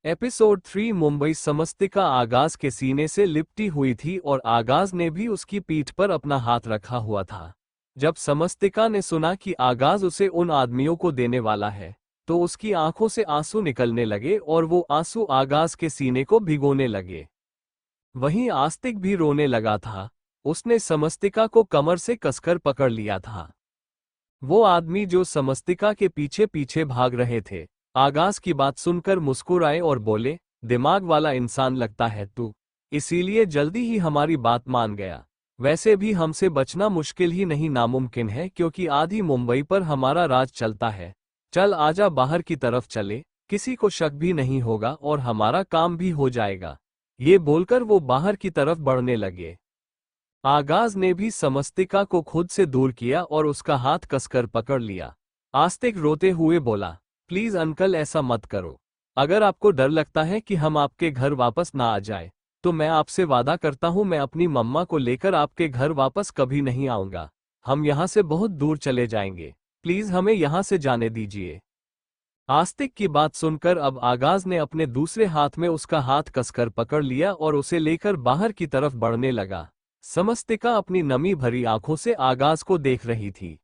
Episode 3 Mumbai समस्तिका आगाज के सीने से लिपटी हुई थी और आगाज ने भी उसकी पीठ पर अपना हाथ रखा हुआ था। जब समस्तिका ने सुना कि आगाज उसे उन आदमियों को देने वाला है तो उसकी आंखों से आंसू निकलने लगे और वो आंसू आगाज के सीने को भिगोने लगे। वहीं आस्तिक भी रोने लगा था। उसने समस्तिका को कमर से कसकर पकड़ लिया था। वो आदमी जो समस्तिका के पीछे पीछे भाग रहे थे, आगाज की बात सुनकर मुस्कुराए और बोले, दिमाग वाला इंसान लगता है तू, इसीलिए जल्दी ही हमारी बात मान गया। वैसे भी हमसे बचना मुश्किल ही नहीं नामुमकिन है, क्योंकि आधी मुंबई पर हमारा राज चलता है। चल आजा, बाहर की तरफ चले, किसी को शक भी नहीं होगा और हमारा काम भी हो जाएगा। ये बोलकर वो बाहर की तरफ बढ़ने लगे। आगाज ने भी समस्तिका को खुद से दूर किया और उसका हाथ कसकर पकड़ लिया। आस्तिक रोते हुए बोला, प्लीज अंकल, ऐसा मत करो। अगर आपको डर लगता है कि हम आपके घर वापस ना आ जाए तो मैं आपसे वादा करता हूं, मैं अपनी मम्मा को लेकर आपके घर वापस कभी नहीं आऊंगा। हम यहां से बहुत दूर चले जाएंगे, प्लीज हमें यहां से जाने दीजिए। आस्तिक की बात सुनकर अब आगाज ने अपने दूसरे हाथ में उसका हाथ कसकर पकड़ लिया और उसे लेकर बाहर की तरफ बढ़ने लगा। समस्तिका अपनी नमी भरी आंखों से आगाज को देख रही थी।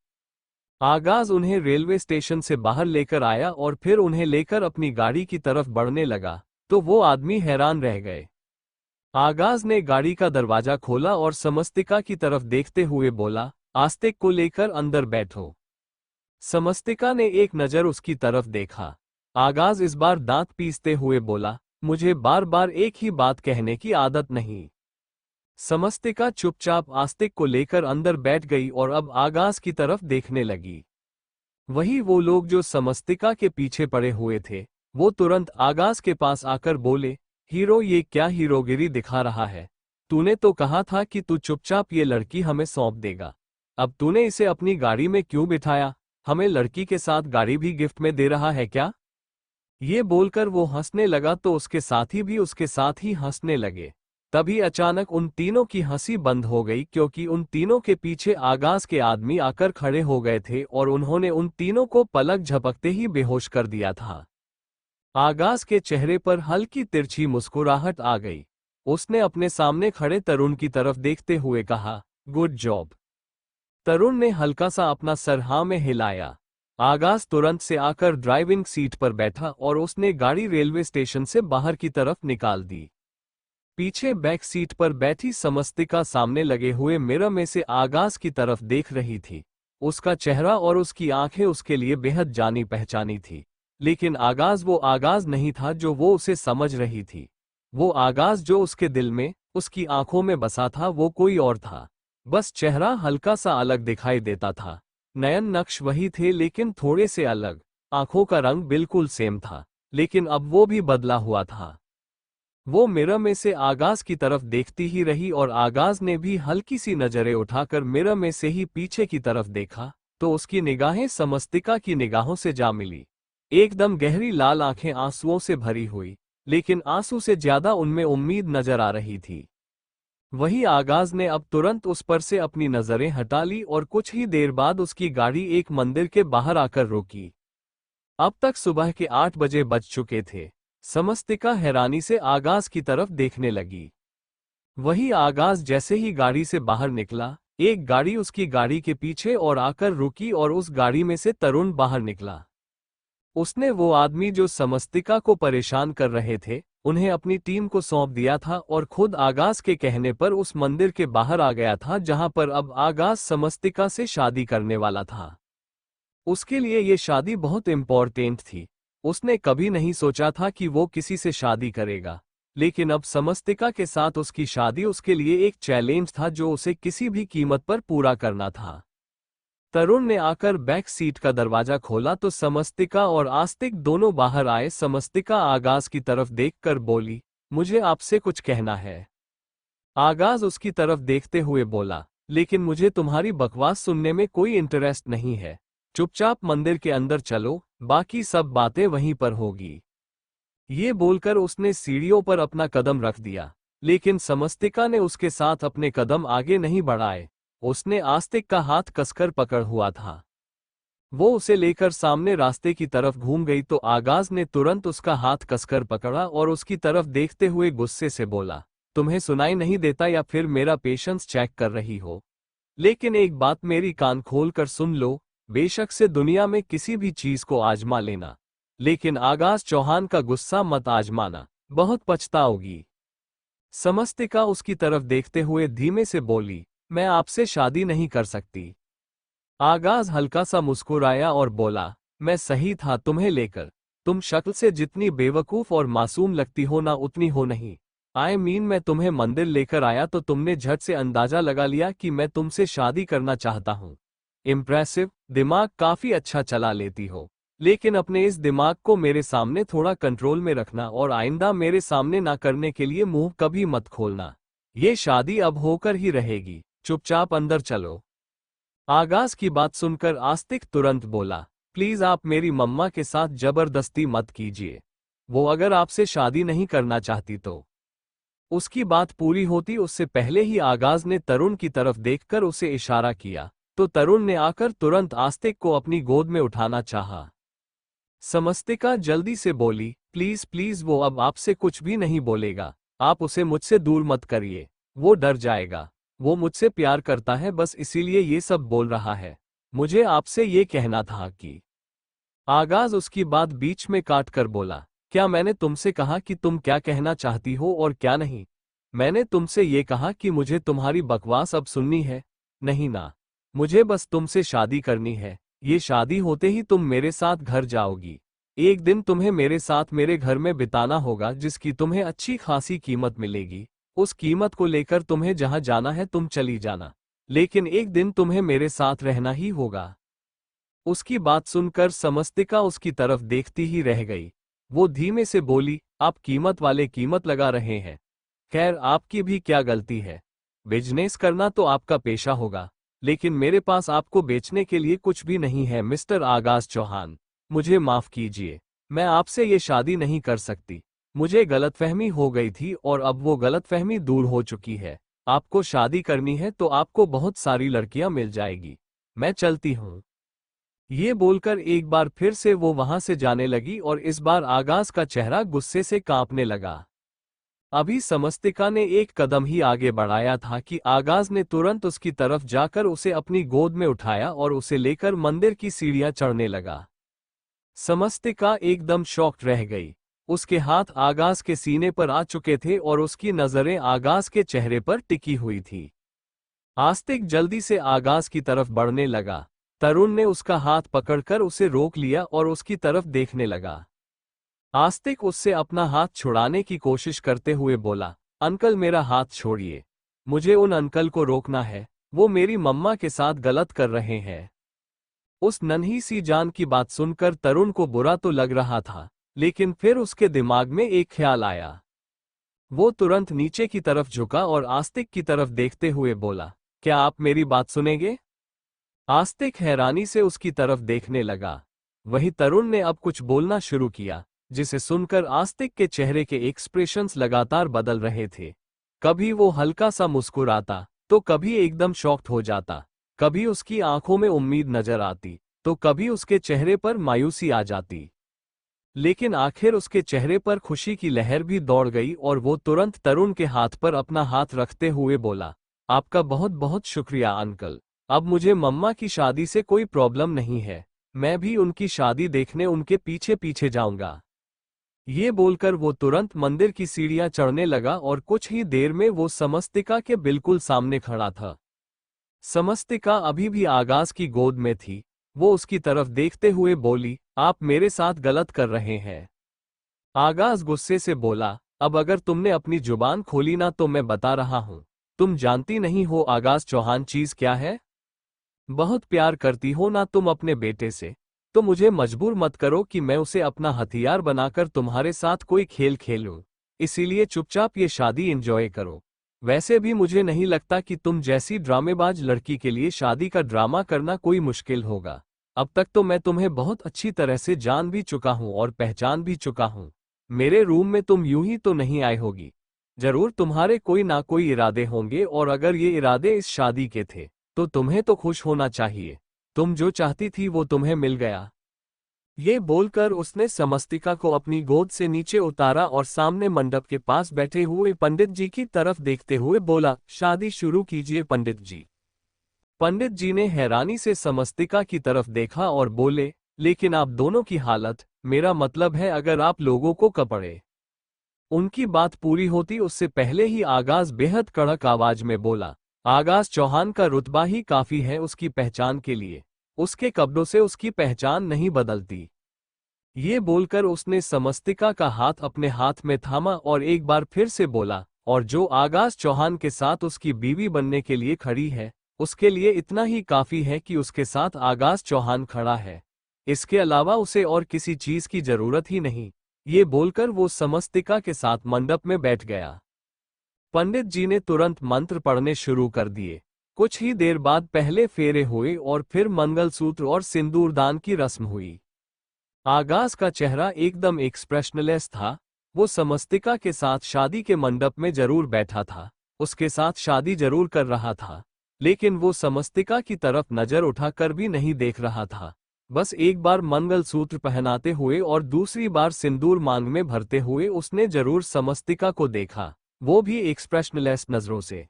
आगाज उन्हें रेलवे स्टेशन से बाहर लेकर आया और फिर उन्हें लेकर अपनी गाड़ी की तरफ बढ़ने लगा, तो वो आदमी हैरान रह गए। आगाज ने गाड़ी का दरवाजा खोला और समस्तिका की तरफ देखते हुए बोला, आस्तिक को लेकर अंदर बैठो। समस्तिका ने एक नज़र उसकी तरफ देखा। आगाज इस बार दांत पीसते हुए बोला, मुझे बार बार एक ही बात कहने की आदत नहीं। समस्तिका चुपचाप आस्तिक को लेकर अंदर बैठ गई और अब आगाज की तरफ देखने लगी। वही वो लोग जो समस्तिका के पीछे पड़े हुए थे, वो तुरंत आगाज के पास आकर बोले, हीरो, ये क्या हीरोगिरी दिखा रहा है? तूने तो कहा था कि तू चुपचाप ये लड़की हमें सौंप देगा। अब तूने इसे अपनी गाड़ी में क्यों बिठाया? हमें लड़की के साथ गाड़ी भी गिफ्ट में दे रहा है क्या? ये बोलकर वो हंसने लगा तो उसके साथी भी उसके साथ ही हंसने लगे। तभी अचानक उन तीनों की हंसी बंद हो गई, क्योंकि उन तीनों के पीछे आगाज के आदमी आकर खड़े हो गए थे और उन्होंने उन तीनों को पलक झपकते ही बेहोश कर दिया था। आगाज के चेहरे पर हल्की तिरछी मुस्कुराहट आ गई। उसने अपने सामने खड़े तरुण की तरफ देखते हुए कहा, गुड जॉब। तरुण ने हल्का सा अपना सर हाँ में हिलाया। आगाज तुरंत से आकर ड्राइविंग सीट पर बैठा और उसने गाड़ी रेलवे स्टेशन से बाहर की तरफ निकाल दी। पीछे बैक सीट पर बैठी समस्तिका सामने लगे हुए मिरर में से आगाज की तरफ देख रही थी। उसका चेहरा और उसकी आंखें उसके लिए बेहद जानी पहचानी थी, लेकिन आगाज वो आगाज नहीं था जो वो उसे समझ रही थी। वो आगाज जो उसके दिल में, उसकी आंखों में बसा था, वो कोई और था। बस चेहरा हल्का सा अलग दिखाई देता था। नयन नक्श वही थे लेकिन थोड़े से अलग। आंखों का रंग बिल्कुल सेम था, लेकिन अब वो भी बदला हुआ था। वो मिरर में से आगाज की तरफ देखती ही रही और आगाज ने भी हल्की सी नजरें उठाकर मिरर में से ही पीछे की तरफ देखा, तो उसकी निगाहें समस्तिका की निगाहों से जा मिली। एकदम गहरी लाल आंखें आंसुओं से भरी हुई, लेकिन आंसू से ज्यादा उनमें उम्मीद नजर आ रही थी। वही आगाज ने अब तुरंत उस पर से अपनी नजरें हटा ली और कुछ ही देर बाद उसकी गाड़ी एक मंदिर के बाहर आकर रुकी। अब तक सुबह के 8 बजे बज चुके थे। समस्तिका हैरानी से आगाज की तरफ देखने लगी। वही आगाज जैसे ही गाड़ी से बाहर निकला, एक गाड़ी उसकी गाड़ी के पीछे और आकर रुकी और उस गाड़ी में से तरुण बाहर निकला। उसने वो आदमी जो समस्तिका को परेशान कर रहे थे, उन्हें अपनी टीम को सौंप दिया था और खुद आगाज के कहने पर उस मंदिर के बाहर आ गया था जहां पर अब आगाज समस्तिका से शादी करने वाला था। उसके लिए ये शादी बहुत इम्पोर्टेंट थी। उसने कभी नहीं सोचा था कि वो किसी से शादी करेगा, लेकिन अब समस्तिका के साथ उसकी शादी उसके लिए एक चैलेंज था जो उसे किसी भी कीमत पर पूरा करना था। तरुण ने आकर बैक सीट का दरवाजा खोला तो समस्तिका और आस्तिक दोनों बाहर आए। समस्तिका आगाज की तरफ देखकर बोली, मुझे आपसे कुछ कहना है। आगाज उसकी तरफ देखते हुए बोला, लेकिन मुझे तुम्हारी बकवास सुनने में कोई इंटरेस्ट नहीं है। चुपचाप मंदिर के अंदर चलो, बाकी सब बातें वहीं पर होगी। ये बोलकर उसने सीढ़ियों पर अपना कदम रख दिया, लेकिन समस्तिका ने उसके साथ अपने कदम आगे नहीं बढ़ाए। उसने आस्तिक का हाथ कसकर पकड़ हुआ था। वो उसे लेकर सामने रास्ते की तरफ घूम गई तो आगाज ने तुरंत उसका हाथ कसकर पकड़ा और उसकी तरफ देखते हुए गुस्से से बोला, तुम्हें सुनाई नहीं देता या फिर मेरा पेशेंस चेक कर रही हो? लेकिन एक बात मेरी कान खोल कर सुन लो, बेशक से दुनिया में किसी भी चीज को आजमा लेना, लेकिन आगाज चौहान का गुस्सा मत आजमाना, बहुत पछताओगी। समस्तिका उसकी तरफ देखते हुए धीमे से बोली, मैं आपसे शादी नहीं कर सकती। आगाज हल्का सा मुस्कुराया और बोला, मैं सही था तुम्हें लेकर। तुम शक्ल से जितनी बेवकूफ और मासूम लगती हो ना उतनी हो नहीं। मैं तुम्हें मंदिर लेकर आया तो तुमने झट से अंदाजा लगा लिया कि मैं तुमसे शादी करना चाहता हूँ। इम्प्रेसिव, दिमाग काफी अच्छा चला लेती हो। लेकिन अपने इस दिमाग को मेरे सामने थोड़ा कंट्रोल में रखना और आइंदा मेरे सामने ना करने के लिए मुंह कभी मत खोलना। ये शादी अब होकर ही रहेगी, चुपचाप अंदर चलो। आगाज की बात सुनकर आस्तिक तुरंत बोला, प्लीज आप मेरी मम्मा के साथ जबरदस्ती मत कीजिए। वो अगर आपसे शादी नहीं करना चाहती तो। उसकी बात पूरी होती उससे पहले ही आगाज ने तरुण की तरफ देखकर उसे इशारा किया, तो तरुण ने आकर तुरंत आस्तिक को अपनी गोद में उठाना चाहा। समस्तिका जल्दी से बोली, प्लीज प्लीज वो अब आपसे कुछ भी नहीं बोलेगा, आप उसे मुझसे दूर मत करिए, वो डर जाएगा। वो मुझसे प्यार करता है बस इसीलिए ये सब बोल रहा है। मुझे आपसे ये कहना था कि। आगाज उसकी बात बीच में काट कर बोला, क्या मैंने तुमसे कहा कि तुम क्या कहना चाहती हो और क्या नहीं? मैंने तुमसे ये कहा कि मुझे तुम्हारी बकवास अब सुननी है? नहीं ना। मुझे बस तुमसे शादी करनी है। ये शादी होते ही तुम मेरे साथ घर जाओगी। एक दिन तुम्हें मेरे साथ मेरे घर में बिताना होगा जिसकी तुम्हें अच्छी खासी कीमत मिलेगी। उस कीमत को लेकर तुम्हें जहां जाना है तुम चली जाना, लेकिन एक दिन तुम्हें मेरे साथ रहना ही होगा। उसकी बात सुनकर समस्तिका उसकी तरफ देखती ही रह गई। वो धीमे से बोली, आप कीमत वाले कीमत लगा रहे हैं। खैर आपकी भी क्या गलती है? बिजनेस करना तो आपका पेशा होगा, लेकिन मेरे पास आपको बेचने के लिए कुछ भी नहीं है। मिस्टर आगाज चौहान, मुझे माफ कीजिए, मैं आपसे ये शादी नहीं कर सकती। मुझे गलतफहमी हो गई थी और अब वो गलतफहमी दूर हो चुकी है। आपको शादी करनी है तो आपको बहुत सारी लड़कियां मिल जाएगी। मैं चलती हूँ। ये बोलकर एक बार फिर से वो वहां से जाने लगी और इस बार आगाज का चेहरा गुस्से से कांपने लगा। अभी समस्तिका ने एक कदम ही आगे बढ़ाया था कि आगाज ने तुरंत उसकी तरफ जाकर उसे अपनी गोद में उठाया और उसे लेकर मंदिर की सीढ़ियां चढ़ने लगा। समस्तिका एकदम शॉक्ड रह गई। उसके हाथ आगाज के सीने पर आ चुके थे और उसकी नजरें आगाज के चेहरे पर टिकी हुई थी। आस्तिक जल्दी से आगाज की तरफ बढ़ने लगा। तरुण ने उसका हाथ पकड़कर उसे रोक लिया और उसकी तरफ देखने लगा। आस्तिक उससे अपना हाथ छुड़ाने की कोशिश करते हुए बोला, अंकल मेरा हाथ छोड़िए। मुझे उन अंकल को रोकना है, वो मेरी मम्मा के साथ गलत कर रहे हैं। उस नन्ही सी जान की बात सुनकर तरुण को बुरा तो लग रहा था, लेकिन फिर उसके दिमाग में एक ख्याल आया। वो तुरंत नीचे की तरफ झुका और आस्तिक की तरफ देखते हुए बोला, क्या आप मेरी बात सुनेंगे? आस्तिक हैरानी से उसकी तरफ देखने लगा। वही तरुण ने अब कुछ बोलना शुरू किया, जिसे सुनकर आस्तिक के चेहरे के एक्सप्रेशंस लगातार बदल रहे थे। कभी वो हल्का सा मुस्कुराता, तो कभी एकदम शॉक्ड हो जाता। कभी उसकी आंखों में उम्मीद नजर आती, तो कभी उसके चेहरे पर मायूसी आ जाती। लेकिन आखिर उसके चेहरे पर खुशी की लहर भी दौड़ गई और वो तुरंत तरुण के हाथ पर अपना हाथ रखते हुए बोला, आपका बहुत बहुत शुक्रिया अंकल। अब मुझे मम्मा की शादी से कोई प्रॉब्लम नहीं है। मैं भी उनकी शादी देखने उनके पीछे पीछे जाऊंगा। ये बोलकर वो तुरंत मंदिर की सीढ़ियां चढ़ने लगा और कुछ ही देर में वो समस्तिका के बिल्कुल सामने खड़ा था। समस्तिका अभी भी आगाज की गोद में थी। वो उसकी तरफ देखते हुए बोली, आप मेरे साथ गलत कर रहे हैं। आगाज गुस्से से बोला, अब अगर तुमने अपनी जुबान खोली ना तो मैं बता रहा हूं। तुम जानती नहीं हो आगाज चौहान चीज क्या है? बहुत प्यार करती हो ना तुम अपने बेटे से, तो मुझे मजबूर मत करो कि मैं उसे अपना हथियार बनाकर तुम्हारे साथ कोई खेल खेलूं। इसीलिए चुपचाप ये शादी एंजॉय करो। वैसे भी मुझे नहीं लगता कि तुम जैसी ड्रामेबाज लड़की के लिए शादी का ड्रामा करना कोई मुश्किल होगा। अब तक तो मैं तुम्हें बहुत अच्छी तरह से जान भी चुका हूं और पहचान भी चुका हूं। मेरे रूम में तुम यूं ही तो नहीं आए होगी। जरूर तुम्हारे कोई ना कोई इरादे होंगे और अगर ये इरादे इस शादी के थे तो तुम्हें तो खुश होना चाहिए। तुम जो चाहती थी वो तुम्हें मिल गया। ये बोलकर उसने समस्तिका को अपनी गोद से नीचे उतारा और सामने मंडप के पास बैठे हुए पंडित जी की तरफ देखते हुए बोला, शादी शुरू कीजिए पंडित जी। पंडित जी ने हैरानी से समस्तिका की तरफ देखा और बोले, लेकिन आप दोनों की हालत, मेरा मतलब है अगर आप लोगों को कपड़े। उनकी बात पूरी होती उससे पहले ही आगाज बेहद कड़क आवाज में बोला, आगाज चौहान का रुतबा ही काफी है उसकी पहचान के लिए, उसके कपड़ों से उसकी पहचान नहीं बदलती। ये बोलकर उसने समस्तिका का हाथ अपने हाथ में थामा और एक बार फिर से बोला, और जो आगाज चौहान के साथ उसकी बीवी बनने के लिए खड़ी है, उसके लिए इतना ही काफी है कि उसके साथ आगाज चौहान खड़ा है। इसके अलावा उसे और किसी चीज की जरूरत ही नहीं। ये बोलकर वो समस्तिका के साथ मंडप में बैठ गया। पंडित जी ने तुरंत मंत्र पढ़ने शुरू कर दिए। कुछ ही देर बाद पहले फेरे हुए और फिर मंगलसूत्र और सिंदूरदान की रस्म हुई। आगाज का चेहरा एकदम एक्सप्रेशनलेस था। वो समस्तिका के साथ शादी के मंडप में जरूर बैठा था, उसके साथ शादी जरूर कर रहा था, लेकिन वो समस्तिका की तरफ नजर उठाकर भी नहीं देख रहा था। बस एक बार मंगलसूत्र पहनाते हुए और दूसरी बार सिंदूर मांग में भरते हुए उसने जरूर समस्तिका को देखा, वो भी एक्सप्रेशनलेस नजरों से।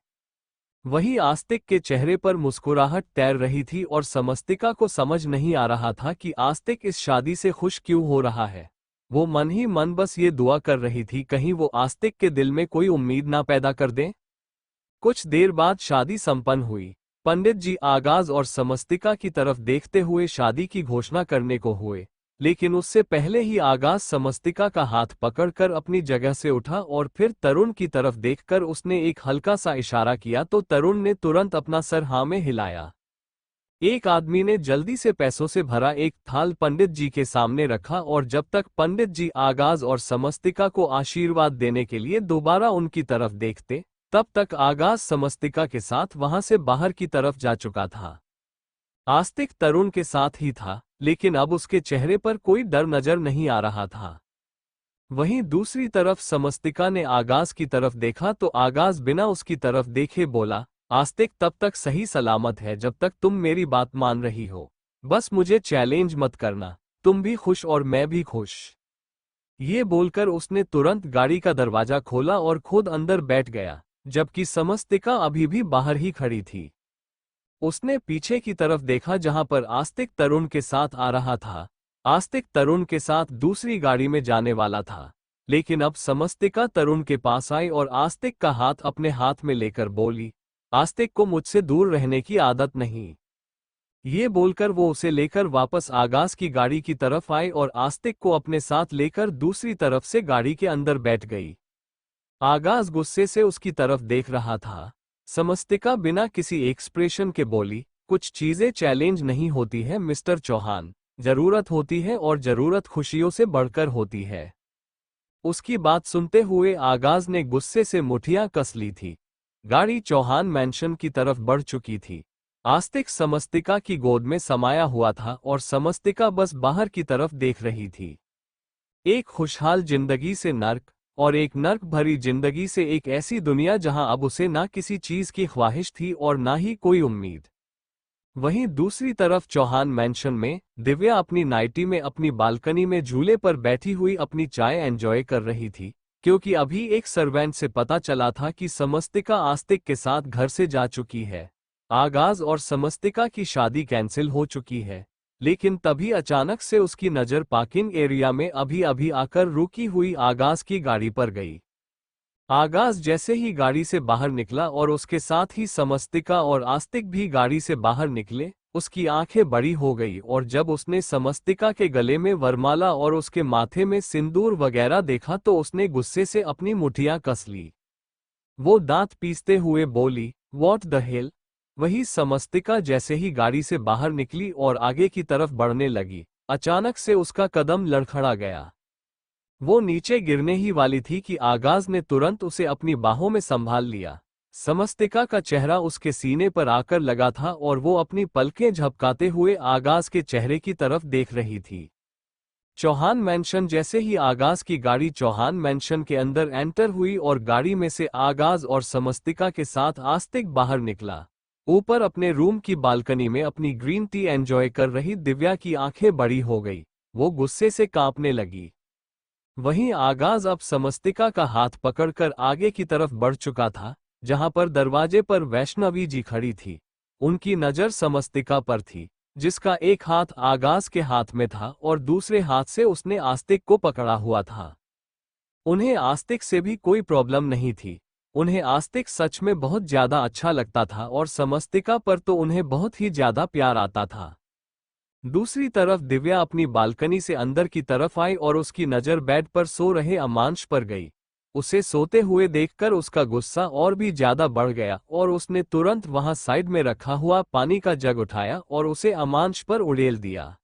वही आस्तिक के चेहरे पर मुस्कुराहट तैर रही थी और समस्तिका को समझ नहीं आ रहा था कि आस्तिक इस शादी से खुश क्यों हो रहा है। वो मन ही मन बस ये दुआ कर रही थी कहीं वो आस्तिक के दिल में कोई उम्मीद ना पैदा कर दे। कुछ देर बाद शादी संपन्न हुई। पंडित जी आगाज और समस्तिका की तरफ देखते हुए शादी की घोषणा करने को हुए, लेकिन उससे पहले ही आगाज समस्तिका का हाथ पकड़कर अपनी जगह से उठा और फिर तरुण की तरफ देखकर उसने एक हल्का सा इशारा किया तो तरुण ने तुरंत अपना सर हाँ में हिलाया। एक आदमी ने जल्दी से पैसों से भरा एक थाल पंडित जी के सामने रखा और जब तक पंडित जी आगाज और समस्तिका को आशीर्वाद देने के लिए दोबारा उनकी तरफ देखते, तब तक आगाज समस्तिका के साथ वहां से बाहर की तरफ जा चुका था। आस्तिक तरुण के साथ ही था, लेकिन अब उसके चेहरे पर कोई डर नजर नहीं आ रहा था। वहीं दूसरी तरफ समस्तिका ने आगाज की तरफ देखा तो आगाज बिना उसकी तरफ देखे बोला, आस्तिक तब तक सही सलामत है जब तक तुम मेरी बात मान रही हो। बस मुझे चैलेंज मत करना, तुम भी खुश और मैं भी खुश। ये बोलकर उसने तुरंत गाड़ी का दरवाजा खोला और खुद अंदर बैठ गया, जबकि समस्तिका अभी भी बाहर ही खड़ी थी। उसने पीछे की तरफ देखा जहां पर आस्तिक तरुण के साथ आ रहा था। आस्तिक तरुण के साथ दूसरी गाड़ी में जाने वाला था, लेकिन अब समस्तिका तरुण के पास आई और आस्तिक का हाथ अपने हाथ में लेकर बोली, आस्तिक को मुझसे दूर रहने की आदत नहीं। ये बोलकर वो उसे लेकर वापस आगाज की गाड़ी की तरफ आई और आस्तिक को अपने साथ लेकर दूसरी तरफ से गाड़ी के अंदर बैठ गई। आगाज गुस्से से उसकी तरफ देख रहा था। समस्तिका बिना किसी एक्सप्रेशन के बोली, कुछ चीजें चैलेंज नहीं होती है मिस्टर चौहान, जरूरत होती है और जरूरत खुशियों से बढ़कर होती है। उसकी बात सुनते हुए आगाज ने गुस्से से मुठियां कस ली थी। गाड़ी चौहान मैंशन की तरफ बढ़ चुकी थी। आस्तिक समस्तिका की गोद में समाया हुआ था और समस्तिका बस बाहर की तरफ देख रही थी। एक खुशहाल जिंदगी से नर्क, और एक नर्क भरी जिंदगी से एक ऐसी दुनिया जहां अब उसे ना किसी चीज की ख्वाहिश थी और ना ही कोई उम्मीद। वहीं दूसरी तरफ चौहान मैंशन में दिव्या अपनी नाइटी में अपनी बालकनी में झूले पर बैठी हुई अपनी चाय एंजॉय कर रही थी, क्योंकि अभी एक सर्वेंट से पता चला था कि समस्तिका आस्तिक के साथ घर से जा चुकी है। आगाज और समस्तिका की शादी कैंसिल हो चुकी है, लेकिन तभी अचानक से उसकी नज़र पार्किंग एरिया में अभी अभी आकर रुकी हुई आगाज की गाड़ी पर गई। आगाज जैसे ही गाड़ी से बाहर निकला और उसके साथ ही समस्तिका और आस्तिक भी गाड़ी से बाहर निकले, उसकी आंखें बड़ी हो गई और जब उसने समस्तिका के गले में वरमाला और उसके माथे में सिंदूर वगैरह देखा तो उसने गुस्से से अपनी मुठियां कस ली। वो दांत पीसते हुए बोली, व्हाट द हेल। वही समस्तिका जैसे ही गाड़ी से बाहर निकली और आगे की तरफ बढ़ने लगी, अचानक से उसका कदम लड़खड़ा गया। वो नीचे गिरने ही वाली थी कि आगाज ने तुरंत उसे अपनी बाहों में संभाल लिया। समस्तिका का चेहरा उसके सीने पर आकर लगा था और वो अपनी पलकें झपकाते हुए आगाज के चेहरे की तरफ देख रही थी। चौहान मैंशन जैसे ही आगाज की गाड़ी चौहान मैंशन के अंदर एंटर हुई और गाड़ी में से आगाज और समस्तिका के साथ आस्तिक बाहर निकला। ऊपर अपने रूम की बालकनी में अपनी ग्रीन टी एंजॉय कर रही दिव्या की आंखें बड़ी हो गई। वो गुस्से से कांपने लगी। वहीं आगाज अब समस्तिका का हाथ पकड़कर आगे की तरफ बढ़ चुका था, जहां पर दरवाजे पर वैष्णवी जी खड़ी थी। उनकी नजर समस्तिका पर थी, जिसका एक हाथ आगाज के हाथ में था और दूसरे हाथ से उसने आस्तिक को पकड़ा हुआ था। उन्हें आस्तिक से भी कोई प्रॉब्लम नहीं थी। उन्हें आस्तिक सच में बहुत ज्यादा अच्छा लगता था और समस्तिका पर तो उन्हें बहुत ही ज्यादा प्यार आता था। दूसरी तरफ दिव्या अपनी बालकनी से अंदर की तरफ आई और उसकी नज़र बेड पर सो रहे अमांश पर गई। उसे सोते हुए देखकर उसका गुस्सा और भी ज्यादा बढ़ गया और उसने तुरंत वहां साइड में रखा हुआ पानी का जग उठाया और उसे अमांश पर उड़ेल दिया।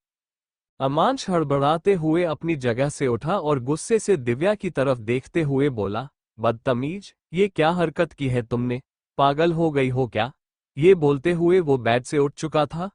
अमांश हड़बड़ाते हुए अपनी जगह से उठा और गुस्से से दिव्या की तरफ देखते हुए बोला, बदतमीज, ये क्या हरकत की है तुमने? पागल हो गई हो क्या? ये बोलते हुए वो बेड से उठ चुका था।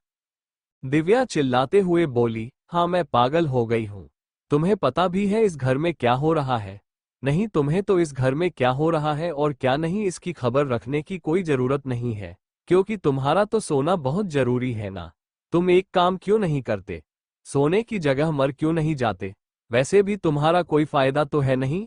दिव्या चिल्लाते हुए बोली, हाँ मैं पागल हो गई हूँ। तुम्हें पता भी है इस घर में क्या हो रहा है? नहीं, तुम्हें तो इस घर में क्या हो रहा है और क्या नहीं इसकी खबर रखने की कोई जरूरत नहीं है, क्योंकि तुम्हारा तो सोना बहुत जरूरी है ना। तुम एक काम क्यों नहीं करते? सोने की जगह मर क्यों नहीं जाते? वैसे भी तुम्हारा कोई फायदा तो है नहीं।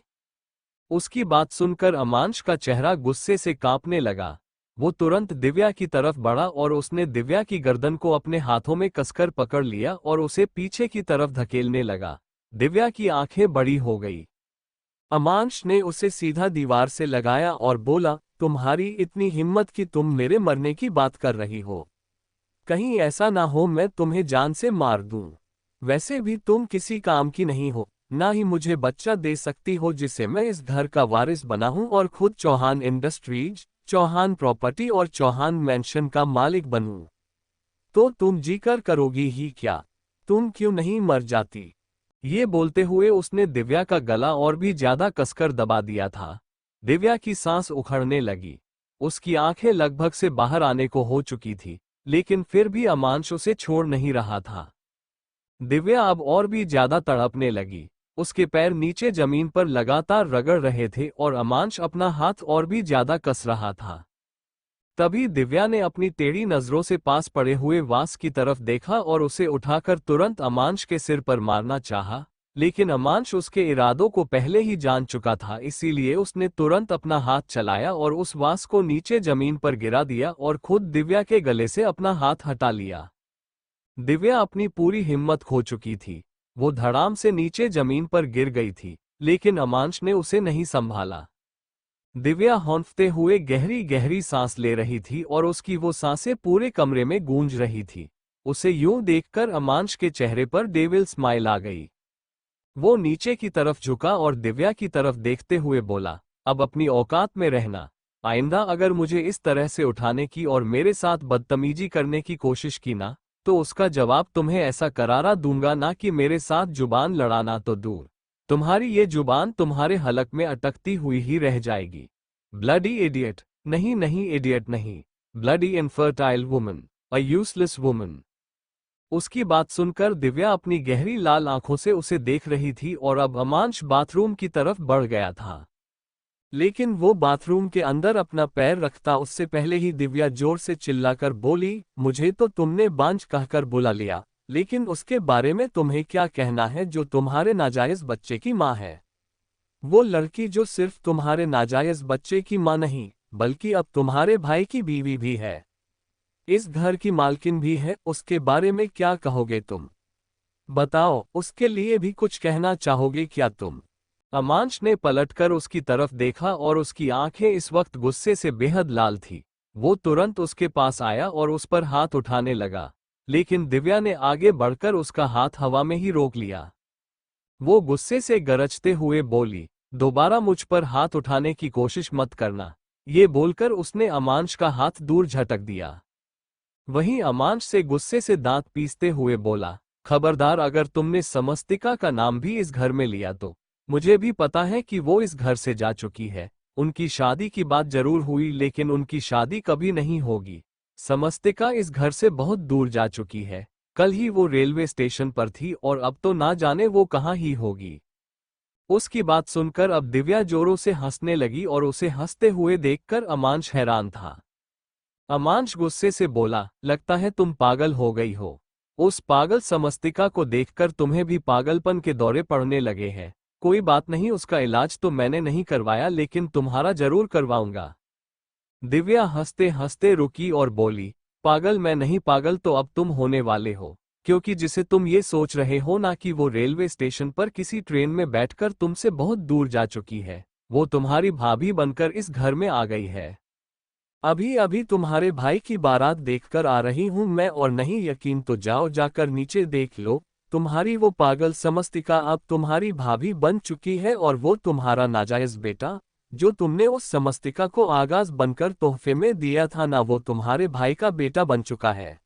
उसकी बात सुनकर अमांश का चेहरा गुस्से से कांपने लगा। वो तुरंत दिव्या की तरफ बढ़ा और उसने दिव्या की गर्दन को अपने हाथों में कसकर पकड़ लिया और उसे पीछे की तरफ धकेलने लगा। दिव्या की आंखें बड़ी हो गई। अमांश ने उसे सीधा दीवार से लगाया और बोला, तुम्हारी इतनी हिम्मत कि तुम मेरे मरने की बात कर रही हो? कहीं ऐसा ना हो मैं तुम्हें जान से मार दूं। वैसे भी तुम किसी काम की नहीं हो, ना ही मुझे बच्चा दे सकती हो जिसे मैं इस घर का वारिस बना हूं और खुद चौहान इंडस्ट्रीज, चौहान प्रॉपर्टी और चौहान मैंशन का मालिक बनूं। तो तुम जीकर करोगी ही क्या? तुम क्यों नहीं मर जाती? ये बोलते हुए उसने दिव्या का गला और भी ज्यादा कसकर दबा दिया था। दिव्या की सांस उखड़ने लगी। उसकी आंखें लगभग से बाहर आने को हो चुकी थी, लेकिन फिर भी अमांश उसे छोड़ नहीं रहा था। दिव्या अब और भी ज्यादा तड़पने लगी। उसके पैर नीचे जमीन पर लगातार रगड़ रहे थे और अमांश अपना हाथ और भी ज्यादा कस रहा था। तभी दिव्या ने अपनी टेढ़ी नजरों से पास पड़े हुए वास की तरफ देखा और उसे उठाकर तुरंत अमांश के सिर पर मारना चाहा, लेकिन अमांश उसके इरादों को पहले ही जान चुका था, इसीलिए उसने तुरंत अपना हाथ चलाया और उस वास को नीचे जमीन पर गिरा दिया और खुद दिव्या के गले से अपना हाथ हटा लिया। दिव्या अपनी पूरी हिम्मत खो चुकी थी। वो धड़ाम से नीचे जमीन पर गिर गई थी, लेकिन अमांश ने उसे नहीं संभाला। दिव्या हौंफते हुए गहरी गहरी सांस ले रही थी और उसकी वो सांसें पूरे कमरे में गूंज रही थी। उसे यूं देखकर अमांश के चेहरे पर डेविल स्माइल आ गई। वो नीचे की तरफ झुका और दिव्या की तरफ देखते हुए बोला, अब अपनी औकात में रहना। आइंदा अगर मुझे इस तरह से उठाने की और मेरे साथ बदतमीजी करने की कोशिश की ना, तो उसका जवाब तुम्हें ऐसा करारा दूंगा ना कि मेरे साथ जुबान लड़ाना तो दूर, तुम्हारी ये जुबान तुम्हारे हलक में अटकती हुई ही रह जाएगी। Bloody idiot! नहीं नहीं इडियट नहीं, ब्लडी इनफर्टाइल वुमन, अ यूजलेस वुमन। उसकी बात सुनकर दिव्या अपनी गहरी लाल आंखों से उसे देख रही थी और अब अमांश बाथरूम की तरफ बढ़ गया था। लेकिन वो बाथरूम के अंदर अपना पैर रखता उससे पहले ही दिव्या जोर से चिल्लाकर बोली, मुझे तो तुमने बांझ कहकर बुला लिया, लेकिन उसके बारे में तुम्हें क्या कहना है जो तुम्हारे नाजायज बच्चे की माँ है? वो लड़की जो सिर्फ तुम्हारे नाजायज बच्चे की माँ नहीं, बल्कि अब तुम्हारे भाई की बीवी भी है, इस घर की मालकिन भी है, उसके बारे में क्या कहोगे तुम? बताओ, उसके लिए भी कुछ कहना चाहोगे क्या तुम? अमांश ने पलटकर उसकी तरफ देखा और उसकी आंखें इस वक्त गुस्से से बेहद लाल थी। वो तुरंत उसके पास आया और उस पर हाथ उठाने लगा, लेकिन दिव्या ने आगे बढ़कर उसका हाथ हवा में ही रोक लिया। वो गुस्से से गरजते हुए बोली, दोबारा मुझ पर हाथ उठाने की कोशिश मत करना। ये बोलकर उसने अमांश का हाथ दूर झटक दिया। वहीं अमांश से गुस्से से दांत पीसते हुए बोला, खबरदार अगर तुमने समस्तिका का नाम भी इस घर में लिया तो मुझे भी पता है कि वो इस घर से जा चुकी है। उनकी शादी की बात जरूर हुई, लेकिन उनकी शादी कभी नहीं होगी। समस्तिका इस घर से बहुत दूर जा चुकी है। कल ही वो रेलवे स्टेशन पर थी और अब तो ना जाने वो कहाँ ही होगी। उसकी बात सुनकर अब दिव्या जोरों से हंसने लगी और उसे हंसते हुए देखकर अमांश हैरान था। अमांश गुस्से से बोला, लगता है तुम पागल हो गई हो। उस पागल समस्तिका को देखकर तुम्हें भी पागलपन के दौरे पड़ने लगे हैं। कोई बात नहीं, उसका इलाज तो मैंने नहीं करवाया, लेकिन तुम्हारा जरूर करवाऊंगा। दिव्या हंसते हंसते रुकी और बोली, पागल मैं नहीं, पागल तो अब तुम होने वाले हो, क्योंकि जिसे तुम ये सोच रहे हो ना कि वो रेलवे स्टेशन पर किसी ट्रेन में बैठकर तुमसे बहुत दूर जा चुकी है, वो तुम्हारी भाभी बनकर इस घर में आ गई है। अभी अभी तुम्हारे भाई की बारात देखकर आ रही हूं मैं, और नहीं यकीन तो जाओ जाकर नीचे देख लो, तुम्हारी वो पागल समस्तिका अब तुम्हारी भाभी बन चुकी है, और वो तुम्हारा नाजायज बेटा जो तुमने उस समस्तिका को आगाज बनकर तोहफे में दिया था ना, वो तुम्हारे भाई का बेटा बन चुका है,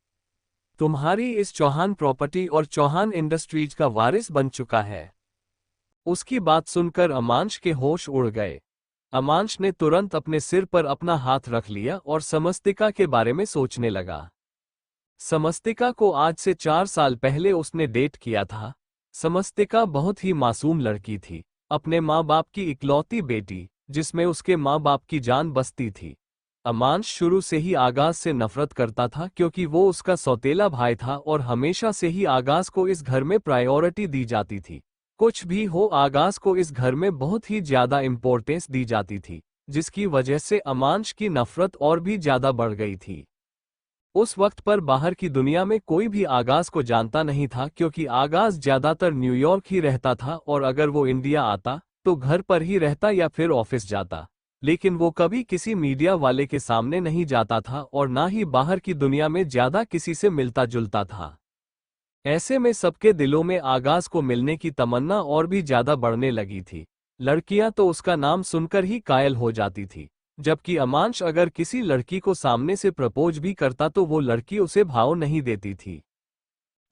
तुम्हारी इस चौहान प्रॉपर्टी और चौहान इंडस्ट्रीज का वारिस बन चुका है। उसकी बात सुनकर अमांश के होश उड़ गए। अमांश ने तुरंत अपने सिर पर अपना हाथ रख लिया और समस्तिका के बारे में सोचने लगा। समस्तिका को आज से 4 साल पहले उसने डेट किया था। समस्तिका बहुत ही मासूम लड़की थी, अपने माँ बाप की इकलौती बेटी, जिसमें उसके माँ बाप की जान बसती थी। अमांश शुरू से ही आगाज से नफरत करता था, क्योंकि वो उसका सौतेला भाई था और हमेशा से ही आगाज को इस घर में प्रायोरिटी दी जाती थी। कुछ भी हो, आगाज को इस घर में बहुत ही ज्यादा इम्पोर्टेंस दी जाती थी, जिसकी वजह से अमांश की नफरत और भी ज्यादा बढ़ गई थी। उस वक्त पर बाहर की दुनिया में कोई भी आगाज को जानता नहीं था, क्योंकि आगाज ज्यादातर न्यूयॉर्क ही रहता था, और अगर वो इंडिया आता तो घर पर ही रहता या फिर ऑफिस जाता, लेकिन वो कभी किसी मीडिया वाले के सामने नहीं जाता था और ना ही बाहर की दुनिया में ज्यादा किसी से मिलता जुलता था। ऐसे में सबके दिलों में आगाज को मिलने की तमन्ना और भी ज्यादा बढ़ने लगी थी। लड़कियां तो उसका नाम सुनकर ही कायल हो जाती थी, जबकि अमांश अगर किसी लड़की को सामने से प्रपोज भी करता तो वो लड़की उसे भाव नहीं देती थी।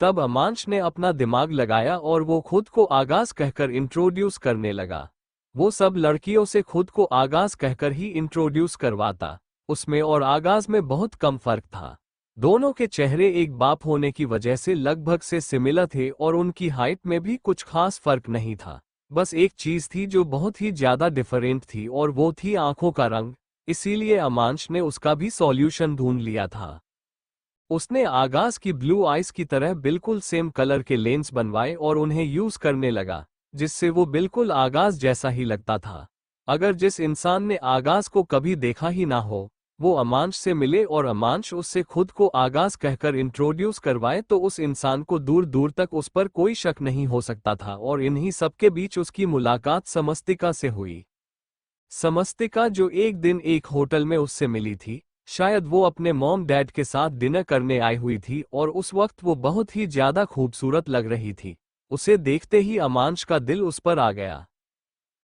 तब अमांश ने अपना दिमाग लगाया और वो खुद को आगाज कहकर इंट्रोड्यूस करने लगा। वो सब लड़कियों से खुद को आगाज कहकर ही इंट्रोड्यूस करवाता। उसमें और आगाज में बहुत कम फर्क था। दोनों के चेहरे एक बाप होने की वजह से लगभग से सिमिलर थे और उनकी हाइट में भी कुछ खास फर्क नहीं था। बस एक चीज थी जो बहुत ही ज्यादा डिफरेंट थी, और वो थी आंखों का रंग। इसीलिए अमांश ने उसका भी सॉल्यूशन ढूंढ लिया था। उसने आगाज की ब्लू आइज की तरह बिल्कुल सेम कलर के लेंस बनवाए और उन्हें यूज करने लगा, जिससे वो बिल्कुल आगाज जैसा ही लगता था। अगर जिस इंसान ने आगाज को कभी देखा ही ना हो, वो अमांश से मिले और अमांश उससे खुद को आगाज कहकर इंट्रोड्यूस करवाए, तो उस इंसान को दूर दूर तक उस पर कोई शक नहीं हो सकता था। और इन्हीं सबके बीच उसकी मुलाकात समस्तिका से हुई। समस्तिका जो एक दिन एक होटल में उससे मिली थी, शायद वो अपने मॉम डैड के साथ डिनर करने आई हुई थी, और उस वक्त वो बहुत ही ज्यादा खूबसूरत लग रही थी। उसे देखते ही अमांश का दिल उस पर आ गया।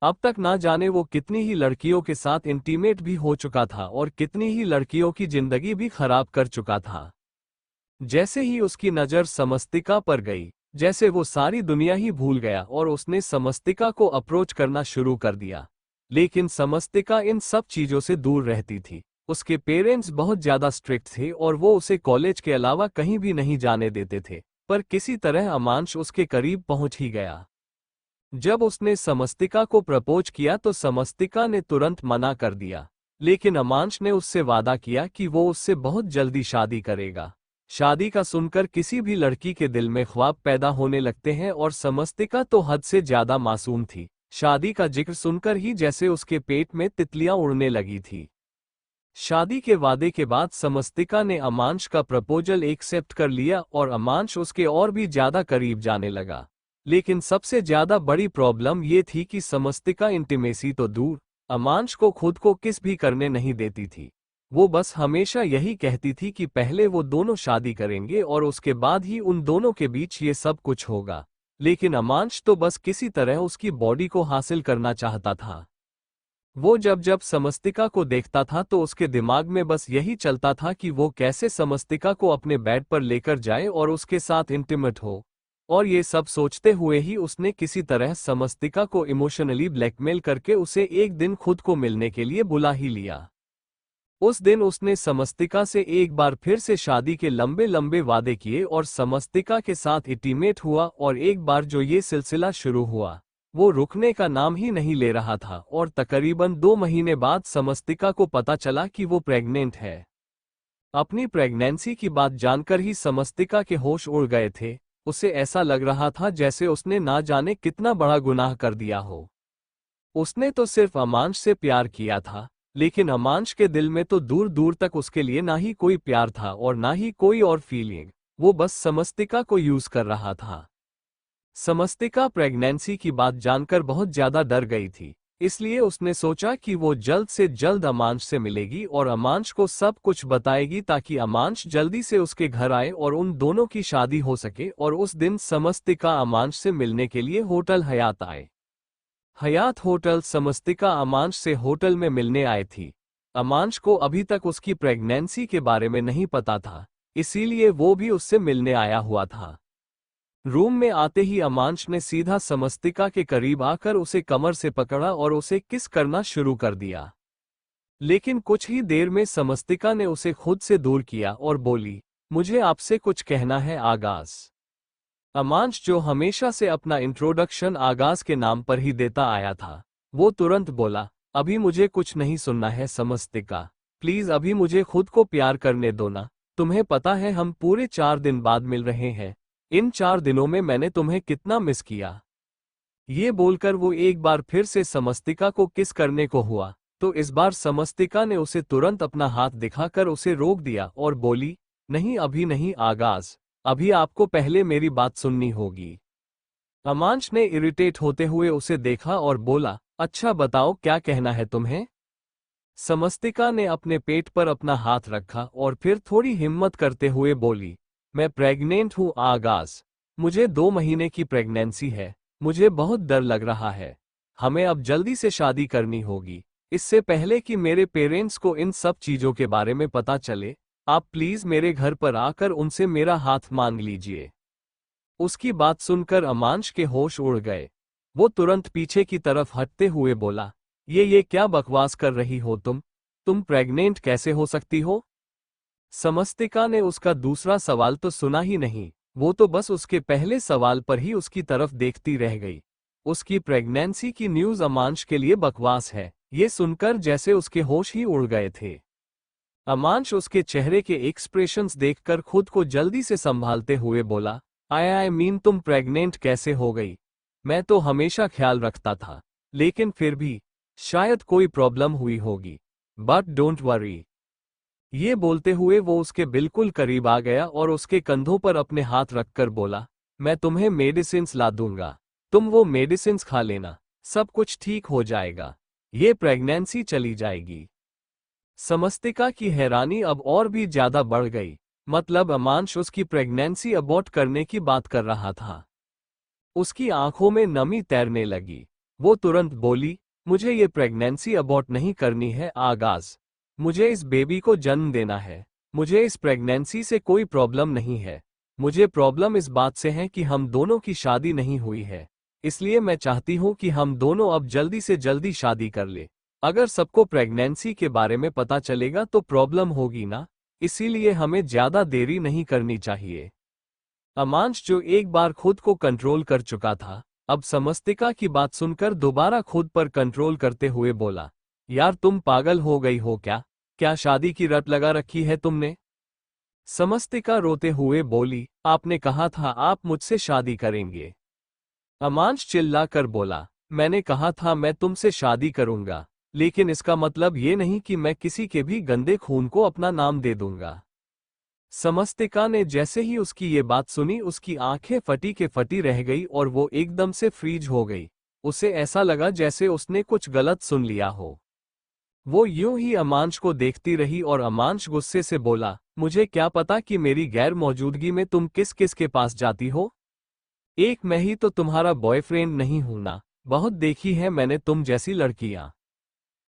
अब तक ना जाने वो कितनी ही लड़कियों के साथ इंटीमेट भी हो चुका था और कितनी ही लड़कियों की जिंदगी भी खराब कर चुका था। जैसे ही उसकी नज़र समस्तिका पर गई, जैसे वो सारी दुनिया ही भूल गया और उसने समस्तिका को अप्रोच करना शुरू कर दिया। लेकिन समस्तिका इन सब चीजों से दूर रहती थी। उसके पेरेंट्स बहुत ज्यादा स्ट्रिक्ट थे और वो उसे कॉलेज के अलावा कहीं भी नहीं जाने देते थे, पर किसी तरह अमांश उसके करीब पहुंच ही गया। जब उसने समस्तिका को प्रपोज किया तो समस्तिका ने तुरंत मना कर दिया, लेकिन अमांश ने उससे वादा किया कि वो उससे बहुत जल्दी शादी करेगा। शादी का सुनकर किसी भी लड़की के दिल में ख्वाब पैदा होने लगते हैं, और समस्तिका तो हद से ज्यादा मासूम थी। शादी का जिक्र सुनकर ही जैसे उसके पेट में तितलियां उड़ने लगी थी। शादी के वादे के बाद समस्तिका ने अमांश का प्रपोजल एक्सेप्ट कर लिया और अमांश उसके और भी ज्यादा करीब जाने लगा। लेकिन सबसे ज्यादा बड़ी प्रॉब्लम ये थी कि समस्तिका इंटीमेसी तो दूर, अमांश को खुद को किस भी करने नहीं देती थी। वो बस हमेशा यही कहती थी कि पहले वो दोनों शादी करेंगे और उसके बाद ही उन दोनों के बीच ये सब कुछ होगा। लेकिन अमांश तो बस किसी तरह उसकी बॉडी को हासिल करना चाहता था। वो जब जब समस्तिका को देखता था तो उसके दिमाग में बस यही चलता था कि वो कैसे समस्तिका को अपने बेड पर लेकर जाए और उसके साथ इंटीमेट हो। और ये सब सोचते हुए ही उसने किसी तरह समस्तिका को इमोशनली ब्लैकमेल करके उसे एक दिन खुद को मिलने के लिए बुला ही लिया। उस दिन उसने समस्तिका से एक बार फिर से शादी के लंबे लंबे वादे किए और समस्तिका के साथ इंटीमेट हुआ, और एक बार जो ये सिलसिला शुरू हुआ वो रुकने का नाम ही नहीं ले रहा था, और तकरीबन 2 महीने बाद समस्तिका को पता चला कि वो प्रेग्नेंट है। अपनी प्रेगनेंसी की बात जानकर ही समस्तिका के होश उड़ गए थे। उसे ऐसा लग रहा था जैसे उसने ना जाने कितना बड़ा गुनाह कर दिया हो। उसने तो सिर्फ अमांश से प्यार किया था, लेकिन अमांश के दिल में तो दूर दूर तक उसके लिए ना ही कोई प्यार था और ना ही कोई और फीलिंग। वो बस समस्तिका को यूज कर रहा था। समस्तिका प्रेगनेंसी की बात जानकर बहुत ज्यादा डर गई थी, इसलिए उसने सोचा कि वो जल्द से जल्द अमांश से मिलेगी और अमांश को सब कुछ बताएगी ताकि अमांश जल्दी से उसके घर आए और उन दोनों की शादी हो सके। और उस दिन समस्तिका अमांश से मिलने के लिए होटल हयात आए। हयात होटल समस्तिका अमांश से होटल में मिलने आए थी। अमांश को अभी तक उसकी प्रेगनेंसी के बारे में नहीं पता था, इसीलिए वो भी उससे मिलने आया हुआ था। रूम में आते ही अमांश ने सीधा समस्तिका के करीब आकर उसे कमर से पकड़ा और उसे किस करना शुरू कर दिया। लेकिन कुछ ही देर में समस्तिका ने उसे खुद से दूर किया और बोली, मुझे आपसे कुछ कहना है आगाज। अमांश, जो हमेशा से अपना इंट्रोडक्शन आगाज के नाम पर ही देता आया था, वो तुरंत बोला, अभी मुझे कुछ नहीं सुनना है समस्तिका, प्लीज अभी मुझे खुद को प्यार करने दो ना। तुम्हें पता है हम पूरे 4 दिन बाद मिल रहे हैं। इन 4 दिनों में मैंने तुम्हें कितना मिस किया। ये बोलकर वो एक बार फिर से समस्तिका को किस करने को हुआ, तो इस बार समस्तिका ने उसे तुरंत अपना हाथ दिखाकर उसे रोक दिया और बोली, नहीं अभी नहीं आगाज, अभी आपको पहले मेरी बात सुननी होगी। अमांश ने इरिटेट होते हुए उसे देखा और बोला, अच्छा बताओ क्या कहना है तुम्हें। समस्तिका ने अपने पेट पर अपना हाथ रखा और फिर थोड़ी हिम्मत करते हुए बोली, मैं प्रेग्नेंट हूँ आगाज, मुझे 2 महीने की प्रेगनेंसी है, मुझे बहुत डर लग रहा है। हमें अब जल्दी से शादी करनी होगी, इससे पहले कि मेरे पेरेंट्स को इन सब चीजों के बारे में पता चले। आप प्लीज मेरे घर पर आकर उनसे मेरा हाथ मांग लीजिए। उसकी बात सुनकर अमांश के होश उड़ गए। वो तुरंत पीछे की तरफ हटते हुए बोला, ये क्या बकवास कर रही हो तुम प्रेग्नेंट कैसे हो सकती हो। समस्तिका ने उसका दूसरा सवाल तो सुना ही नहीं, वो तो बस उसके पहले सवाल पर ही उसकी तरफ देखती रह गई। उसकी प्रेगनेंसी की न्यूज़ अमांश के लिए बकवास है, ये सुनकर जैसे उसके होश ही उड़ गए थे। अमांश उसके चेहरे के एक्सप्रेशंस देखकर खुद को जल्दी से संभालते हुए बोला, आई मीन तुम प्रेग्नेंट कैसे हो गई। मैं तो हमेशा ख्याल रखता था, लेकिन फिर भी शायद कोई प्रॉब्लम हुई होगी, बट डोंट वरी। ये बोलते हुए वो उसके बिल्कुल करीब आ गया और उसके कंधों पर अपने हाथ रखकर बोला, मैं तुम्हें मेडिसिन्स ला दूंगा, तुम वो मेडिसिन्स खा लेना, सब कुछ ठीक हो जाएगा, ये प्रेगनेंसी चली जाएगी। समस्तिका की हैरानी अब और भी ज्यादा बढ़ गई, मतलब अमांश उसकी प्रेगनेंसी अबॉर्ट करने की बात कर रहा था। उसकी आंखों में नमी तैरने लगी। वो तुरंत बोली, मुझे ये प्रेगनेंसी अबॉर्ट नहीं करनी है आगाज, मुझे इस बेबी को जन्म देना है। मुझे इस प्रेगनेंसी से कोई प्रॉब्लम नहीं है, मुझे प्रॉब्लम इस बात से है कि हम दोनों की शादी नहीं हुई है, इसलिए मैं चाहती हूँ कि हम दोनों अब जल्दी से जल्दी शादी कर ले। अगर सबको प्रेगनेंसी के बारे में पता चलेगा तो प्रॉब्लम होगी ना, इसीलिए हमें ज्यादा देरी नहीं करनी चाहिए। अमांश, जो एक बार खुद को कंट्रोल कर चुका था, अब समस्तिका की बात सुनकर दोबारा खुद पर कंट्रोल करते हुए बोला, यार तुम पागल हो गई हो क्या शादी की रट लगा रखी है तुमने। समस्तिका रोते हुए बोली, आपने कहा था आप मुझसे शादी करेंगे। अमांश चिल्लाकर बोला, मैंने कहा था मैं तुमसे शादी करूंगा, लेकिन इसका मतलब ये नहीं कि मैं किसी के भी गंदे खून को अपना नाम दे दूंगा। समस्तिका ने जैसे ही उसकी ये बात सुनी, उसकी आंखें फटी के फटी रह गई और वो एकदम से फ्रीज हो गई। उसे ऐसा लगा जैसे उसने कुछ गलत सुन लिया हो। वो यूं ही अमांश को देखती रही और अमांश गुस्से से बोला, मुझे क्या पता कि मेरी गैर मौजूदगी में तुम किस किस के पास जाती हो। एक मैं ही तो तुम्हारा बॉयफ्रेंड नहीं हूं ना, बहुत देखी है मैंने तुम जैसी लड़कियां,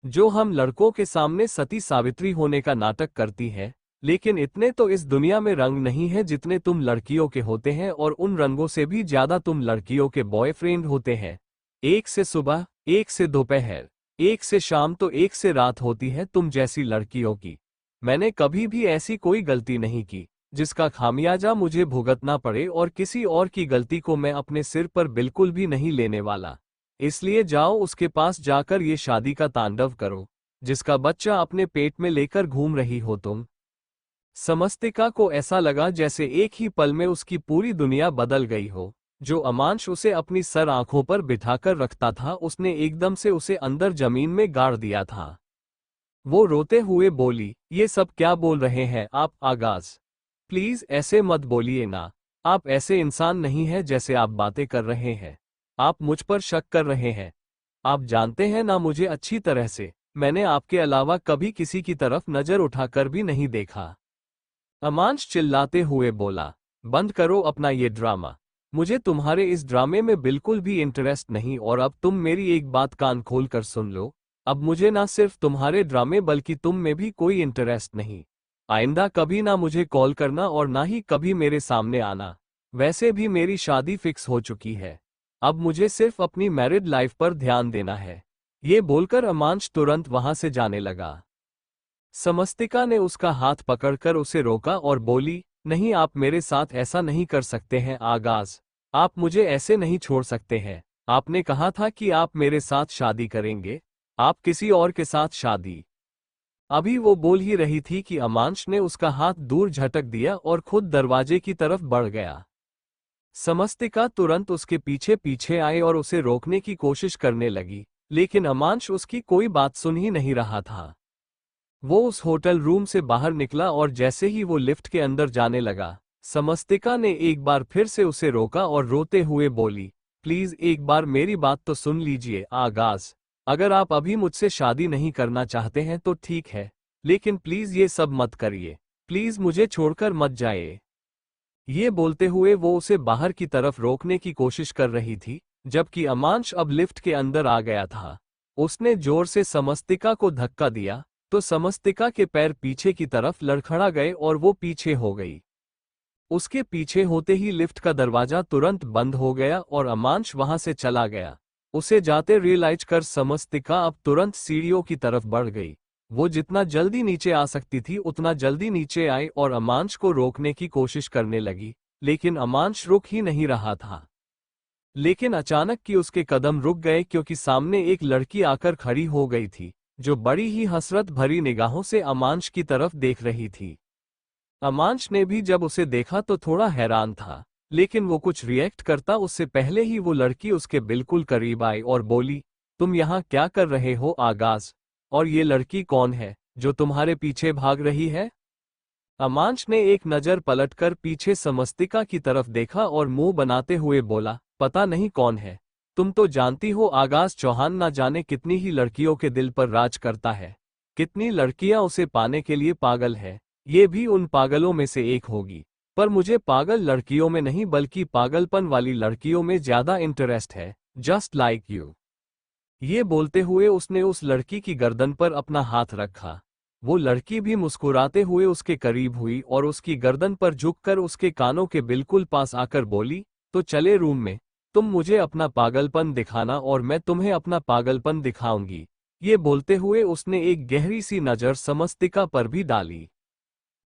जो हम लड़कों के सामने सती सावित्री होने का नाटक करती है, लेकिन इतने तो इस दुनिया में रंग नहीं है जितने तुम लड़कियों के होते हैं, और उन रंगों से भी ज्यादा तुम लड़कियों के बॉयफ्रेंड होते हैं। एक से सुबह, एक से दोपहर, एक से शाम तो एक से रात होती है तुम जैसी लड़कियों की। मैंने कभी भी ऐसी कोई गलती नहीं की जिसका खामियाजा मुझे भुगतना पड़े, और किसी और की गलती को मैं अपने सिर पर बिल्कुल भी नहीं लेने वाला। इसलिए जाओ उसके पास जाकर ये शादी का तांडव करो, जिसका बच्चा अपने पेट में लेकर घूम रही हो तुम। समस्तिका को ऐसा लगा जैसे एक ही पल में उसकी पूरी दुनिया बदल गई हो। जो अमांश उसे अपनी सर आंखों पर बिठाकर रखता था, उसने एकदम से उसे अंदर जमीन में गाड़ दिया था। वो रोते हुए बोली, ये सब क्या बोल रहे हैं आप आगाज? प्लीज ऐसे मत बोलिए ना। आप ऐसे इंसान नहीं हैं जैसे आप बातें कर रहे हैं। आप मुझ पर शक कर रहे हैं। आप जानते हैं ना मुझे अच्छी तरह से, मैंने आपके अलावा कभी किसी की तरफ नजर उठाकर भी नहीं देखा। अमांश चिल्लाते हुए बोला, बंद करो अपना ये ड्रामा। मुझे तुम्हारे इस ड्रामे में बिल्कुल भी इंटरेस्ट नहीं, और अब तुम मेरी एक बात कान खोल कर सुन लो। अब मुझे ना सिर्फ तुम्हारे ड्रामे बल्कि तुम में भी कोई इंटरेस्ट नहीं। आइंदा कभी ना मुझे कॉल करना और ना ही कभी मेरे सामने आना। वैसे भी मेरी शादी फिक्स हो चुकी है। अब मुझे सिर्फ अपनी मैरिड लाइफ पर ध्यान देना है। ये बोलकर अमांश तुरंत वहां से जाने लगा। समस्तिका ने उसका हाथ पकड़कर उसे रोका और बोली, नहीं, आप मेरे साथ ऐसा नहीं कर सकते हैं आगाज। आप मुझे ऐसे नहीं छोड़ सकते हैं। आपने कहा था कि आप मेरे साथ शादी करेंगे। आप किसी और के साथ शादी। अभी वो बोल ही रही थी कि अमांश ने उसका हाथ दूर झटक दिया और खुद दरवाजे की तरफ बढ़ गया। समस्तिका तुरंत उसके पीछे पीछे आई और उसे रोकने की कोशिश करने लगी, लेकिन अमांश उसकी कोई बात सुन ही नहीं रहा था। वो उस होटल रूम से बाहर निकला और जैसे ही वो लिफ्ट के अंदर जाने लगा, समस्तिका ने एक बार फिर से उसे रोका और रोते हुए बोली, प्लीज एक बार मेरी बात तो सुन लीजिए आगाज। अगर आप अभी मुझसे शादी नहीं करना चाहते हैं तो ठीक है, लेकिन प्लीज ये सब मत करिए। प्लीज मुझे छोड़कर मत जाइए। ये बोलते हुए वो उसे बाहर की तरफ रोकने की कोशिश कर रही थी, जबकि अमांश अब लिफ्ट के अंदर आ गया था। उसने जोर से समस्तिका को धक्का दिया तो समस्तिका के पैर पीछे की तरफ लड़खड़ा गए और वो पीछे हो गई। उसके पीछे होते ही लिफ्ट का दरवाजा तुरंत बंद हो गया और अमांश वहां से चला गया। उसे जाते रियलाइज कर समस्तिका अब तुरंत सीढ़ियों की तरफ बढ़ गई। वो जितना जल्दी नीचे आ सकती थी उतना जल्दी नीचे आई और अमांश को रोकने की कोशिश करने लगी, लेकिन अमांश रुक ही नहीं रहा था। लेकिन अचानक कि उसके कदम रुक गए क्योंकि सामने एक लड़की आकर खड़ी हो गई थी, जो बड़ी ही हसरत भरी निगाहों से अमांश की तरफ देख रही थी। अमांश ने भी जब उसे देखा तो थोड़ा हैरान था, लेकिन वो कुछ रिएक्ट करता उससे पहले ही वो लड़की उसके बिल्कुल करीब आई और बोली, तुम यहाँ क्या कर रहे हो आगाज? और ये लड़की कौन है जो तुम्हारे पीछे भाग रही है? अमांश ने एक नजर पलटकर पीछे समस्तिका की तरफ देखा और मुंह बनाते हुए बोला, पता नहीं कौन है। तुम तो जानती हो आगाज चौहान ना जाने कितनी ही लड़कियों के दिल पर राज करता है। कितनी लड़कियां उसे पाने के लिए पागल है। ये भी उन पागलों में से एक होगी। पर मुझे पागल लड़कियों में नहीं बल्कि पागलपन वाली लड़कियों में ज्यादा इंटरेस्ट है, जस्ट लाइक यू। ये बोलते हुए उसने उस लड़की की गर्दन पर अपना हाथ रखा। वो लड़की भी मुस्कुराते हुए उसके करीब हुई और उसकी गर्दन पर झुककर उसके कानों के बिल्कुल पास आकर बोली, तो चले रूम में। तुम मुझे अपना पागलपन दिखाना और मैं तुम्हें अपना पागलपन दिखाऊंगी। ये बोलते हुए उसने एक गहरी सी नजर समस्तिका पर भी डाली।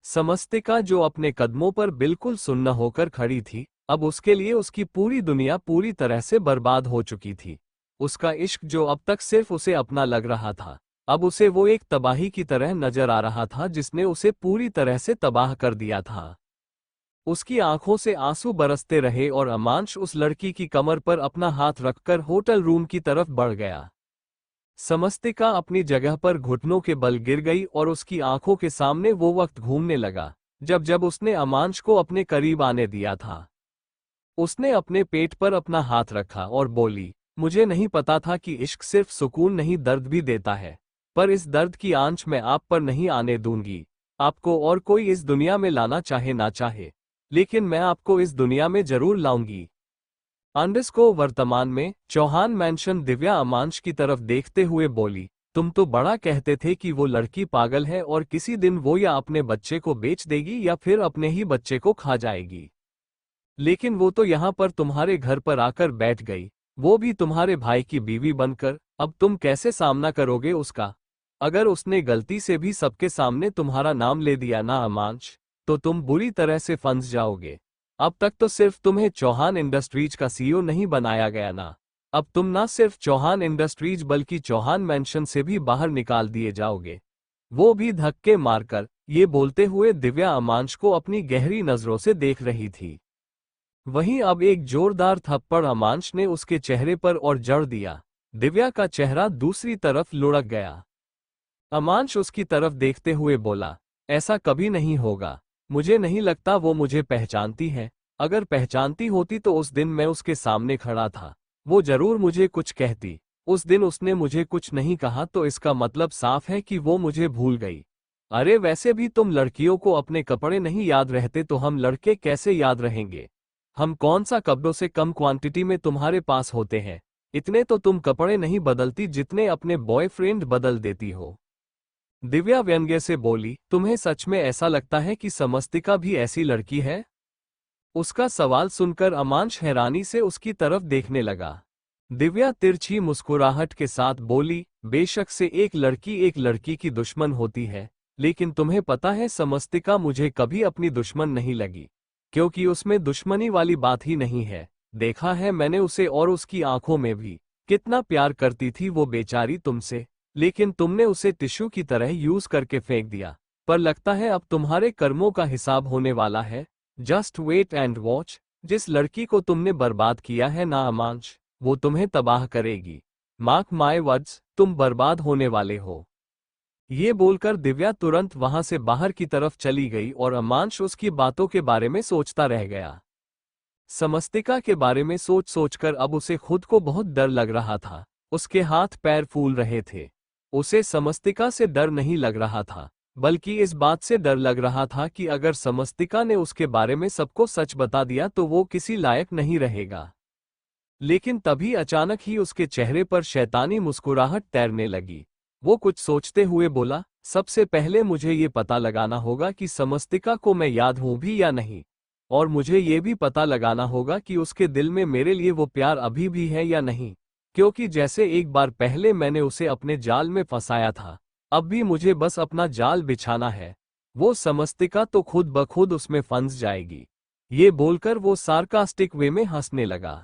समस्तिका जो अपने कदमों पर बिल्कुल सुन्न होकर खड़ी थी, अब उसके लिए उसकी पूरी दुनिया पूरी तरह से बर्बाद हो चुकी थी। उसका इश्क जो अब तक सिर्फ उसे अपना लग रहा था, अब उसे वो एक तबाही की तरह नजर आ रहा था जिसने उसे पूरी तरह से तबाह कर दिया था। उसकी आंखों से आंसू बरसते रहे और अमांश उस लड़की की कमर पर अपना हाथ रखकर होटल रूम की तरफ बढ़ गया। समस्तिका अपनी जगह पर घुटनों के बल गिर गई और उसकी आंखों के सामने वो वक्त घूमने लगा जब जब उसने अमांश को अपने करीब आने दिया था। उसने अपने पेट पर अपना हाथ रखा और बोली, मुझे नहीं पता था कि इश्क सिर्फ सुकून नहीं दर्द भी देता है, पर इस दर्द की आंच मैं आप पर नहीं आने दूंगी। आपको और कोई इस दुनिया में लाना चाहे ना चाहे, लेकिन मैं आपको इस दुनिया में जरूर लाऊंगी। अंडरस्को वर्तमान में चौहान मैंशन। दिव्या अमांश की तरफ देखते हुए बोली, तुम तो बड़ा कहते थे कि वो लड़की पागल है और किसी दिन वो या अपने बच्चे को बेच देगी या फिर अपने ही बच्चे को खा जाएगी। लेकिन वो तो यहाँ पर तुम्हारे घर पर आकर बैठ गई, वो भी तुम्हारे भाई की बीवी बनकर। अब तुम कैसे सामना करोगे उसका? अगर उसने गलती से भी सबके सामने तुम्हारा नाम ले दिया ना अमांश, तो तुम बुरी तरह से फंस जाओगे। अब तक तो सिर्फ तुम्हें चौहान इंडस्ट्रीज का सीईओ नहीं बनाया गया ना, अब तुम ना सिर्फ चौहान इंडस्ट्रीज बल्कि चौहान मैंशन से भी बाहर निकाल दिए जाओगे, वो भी धक्के मारकर। ये बोलते हुए दिव्या अमांश को अपनी गहरी नजरों से देख रही थी। वहीं अब एक जोरदार थप्पड़ अमांश ने उसके चेहरे पर और जड़ दिया। दिव्या का चेहरा दूसरी तरफ लुढ़क गया। अमांश उसकी तरफ देखते हुए बोला, ऐसा कभी नहीं होगा। मुझे नहीं लगता वो मुझे पहचानती है। अगर पहचानती होती तो उस दिन मैं उसके सामने खड़ा था, वो जरूर मुझे कुछ कहती। उस दिन उसने मुझे कुछ नहीं कहा तो इसका मतलब साफ है कि वो मुझे भूल गई। अरे वैसे भी तुम लड़कियों को अपने कपड़े नहीं याद रहते तो हम लड़के कैसे याद रहेंगे। हम कौन सा कपड़ों से कम क्वांटिटी में तुम्हारे पास होते हैं। इतने तो तुम कपड़े नहीं बदलती जितने अपने बॉयफ्रेंड बदल देती हो। दिव्या व्यंग्य से बोली, तुम्हें सच में ऐसा लगता है कि समस्तिका भी ऐसी लड़की है? उसका सवाल सुनकर अमांश हैरानी से उसकी तरफ देखने लगा। दिव्या तिरछी मुस्कुराहट के साथ बोली, बेशक से एक लड़की की दुश्मन होती है, लेकिन तुम्हें पता है समस्तिका मुझे कभी अपनी दुश्मन नहीं लगी, क्योंकि उसमें दुश्मनी वाली बात ही नहीं है। देखा है मैंने उसे और उसकी आंखों में भी कितना प्यार करती थी वो बेचारी तुमसे, लेकिन तुमने उसे टिश्यू की तरह यूज करके फेंक दिया। पर लगता है अब तुम्हारे कर्मों का हिसाब होने वाला है। Just wait and watch. जिस लड़की को तुमने बर्बाद किया है ना अमांश, वो तुम्हें तबाह करेगी। मार्क माय वर्ड्स, तुम बर्बाद होने वाले हो। ये बोलकर दिव्या तुरंत वहां से बाहर की तरफ चली गई और अमांश उसकी बातों के बारे में सोचता रह गया। समस्तिका के बारे में सोच सोचकर अब उसे खुद को बहुत डर लग रहा था। उसके हाथ पैर फूल रहे थे। उसे समस्तिका से डर नहीं लग रहा था, बल्कि इस बात से डर लग रहा था कि अगर समस्तिका ने उसके बारे में सबको सच बता दिया तो वो किसी लायक नहीं रहेगा। लेकिन तभी अचानक ही उसके चेहरे पर शैतानी मुस्कुराहट तैरने लगी। वो कुछ सोचते हुए बोला, सबसे पहले मुझे ये पता लगाना होगा कि समस्तिका को मैं याद हूं भी या नहीं, और मुझे ये भी पता लगाना होगा कि उसके दिल में मेरे लिए वो प्यार अभी भी है या नहीं, क्योंकि जैसे एक बार पहले मैंने उसे अपने जाल में फंसाया था, अब भी मुझे बस अपना जाल बिछाना है। वो समस्तिका तो खुद ब खुद उसमें फंस जाएगी। ये बोलकर वो सार्कास्टिक वे में हंसने लगा।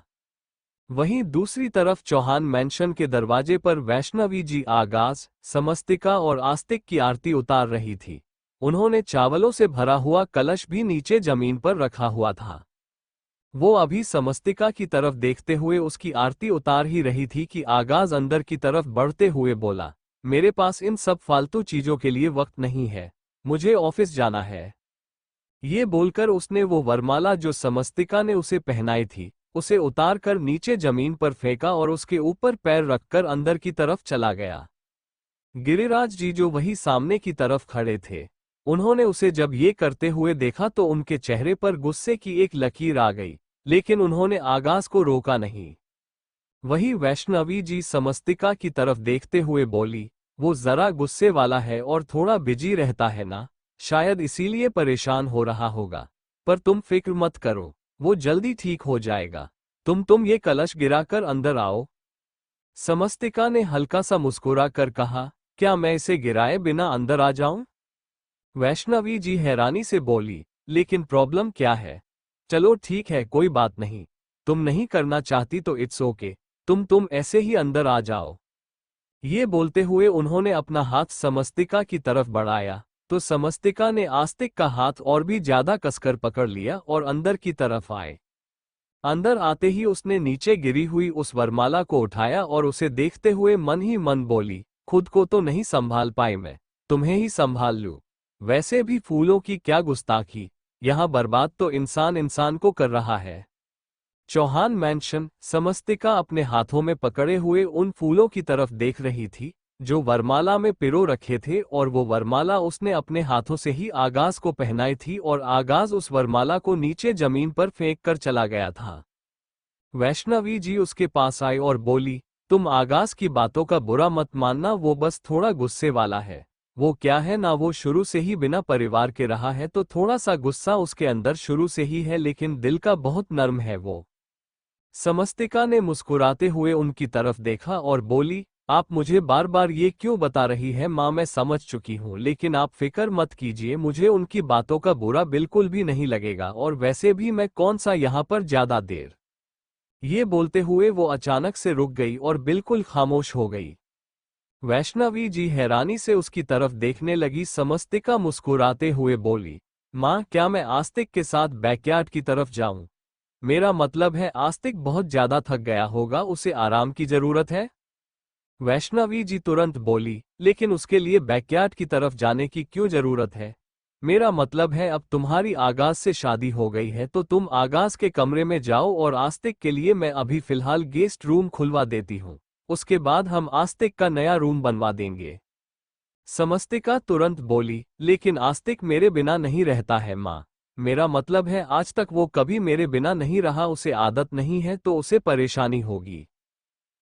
वहीं दूसरी तरफ चौहान मैंशन के दरवाजे पर वैष्णवी जी आगाज, समस्तिका और आस्तिक की आरती उतार रही थी। उन्होंने चावलों से भरा हुआ कलश भी नीचे जमीन पर रखा हुआ था। वो अभी समस्तिका की तरफ देखते हुए उसकी आरती उतार ही रही थी कि आगाज अंदर की तरफ बढ़ते हुए बोला, मेरे पास इन सब फालतू चीजों के लिए वक्त नहीं है, मुझे ऑफिस जाना है। ये बोलकर उसने वो वरमाला जो समस्तिका ने उसे पहनाई थी, उसे उतार कर नीचे जमीन पर फेंका और उसके ऊपर पैर रखकर अंदर की तरफ चला गया। गिरिराज जी जो वही सामने की तरफ खड़े थे, उन्होंने उसे जब ये करते हुए देखा तो उनके चेहरे पर गुस्से की एक लकीर आ गई, लेकिन उन्होंने आगाज को रोका नहीं। वही वैष्णवी जी समस्तिका की तरफ देखते हुए बोली, वो जरा गुस्से वाला है और थोड़ा बिजी रहता है ना, शायद इसीलिए परेशान हो रहा होगा। पर तुम फिक्र मत करो, वो जल्दी ठीक हो जाएगा। तुम ये कलश गिराकर अंदर आओ। समस्तिका ने हल्का सा मुस्कुरा कर कहा, क्या मैं इसे गिराए बिना अंदर आ जाऊं? वैष्णवी जी हैरानी से बोली, लेकिन प्रॉब्लम क्या है? चलो ठीक है, कोई बात नहीं। तुम नहीं करना चाहती तो इट्स ओके, तुम ऐसे ही अंदर आ जाओ। ये बोलते हुए उन्होंने अपना हाथ समस्तिका की तरफ बढ़ाया, तो समस्तिका ने आस्तिक का हाथ और भी ज्यादा कसकर पकड़ लिया और अंदर की तरफ आए। अंदर आते ही उसने नीचे गिरी हुई उस वरमाला को उठाया और उसे देखते हुए मन ही मन बोली, खुद को तो नहीं संभाल पाई मैं, तुम्हें ही संभाल लूं। वैसे भी फूलों की क्या गुस्ताखी, यहां बर्बाद तो इंसान इंसान को कर रहा है। चौहान मैंशन, समस्तिका अपने हाथों में पकड़े हुए उन फूलों की तरफ देख रही थी जो वरमाला में पिरो रखे थे, और वो वरमाला उसने अपने हाथों से ही आगाज को पहनाई थी और आगाज उस वरमाला को नीचे जमीन पर फेंक कर चला गया था। वैष्णवी जी उसके पास आई और बोली, तुम आगाज की बातों का बुरा मत मानना, वो बस थोड़ा गुस्से वाला है। वो क्या है ना, वो शुरू से ही बिना परिवार के रहा है तो थोड़ा सा गुस्सा उसके अंदर शुरू से ही है, लेकिन दिल का बहुत नर्म है वो। समस्तिका ने मुस्कुराते हुए उनकी तरफ देखा और बोली, आप मुझे बार बार ये क्यों बता रही है माँ, मैं समझ चुकी हूँ, लेकिन आप फिक्र मत कीजिए, मुझे उनकी बातों का बुरा बिल्कुल भी नहीं लगेगा, और वैसे भी मैं कौन सा यहाँ पर ज्यादा देर। ये बोलते हुए वो अचानक से रुक गई और बिल्कुल खामोश हो गई। वैष्णवी जी हैरानी से उसकी तरफ देखने लगी। समस्तिका मुस्कुराते हुए बोली, माँ, क्या मैं आस्तिक के साथ बैकयार्ड की तरफ जाऊं? मेरा मतलब है, आस्तिक बहुत ज्यादा थक गया होगा, उसे आराम की जरूरत है। वैष्णवी जी तुरंत बोली, लेकिन उसके लिए बैकयार्ड की तरफ जाने की क्यों जरूरत है? मेरा मतलब है, अब तुम्हारी आगाज से शादी हो गई है तो तुम आगाज के कमरे में जाओ, और आस्तिक के लिए मैं अभी फिलहाल गेस्ट रूम खुलवा देती हूँ। उसके बाद हम आस्तिक का नया रूम बनवा देंगे। समस्तिका तुरंत बोली, लेकिन आस्तिक मेरे बिना नहीं रहता है माँ। मेरा मतलब है, आज तक वो कभी मेरे बिना नहीं रहा, उसे आदत नहीं है तो उसे परेशानी होगी।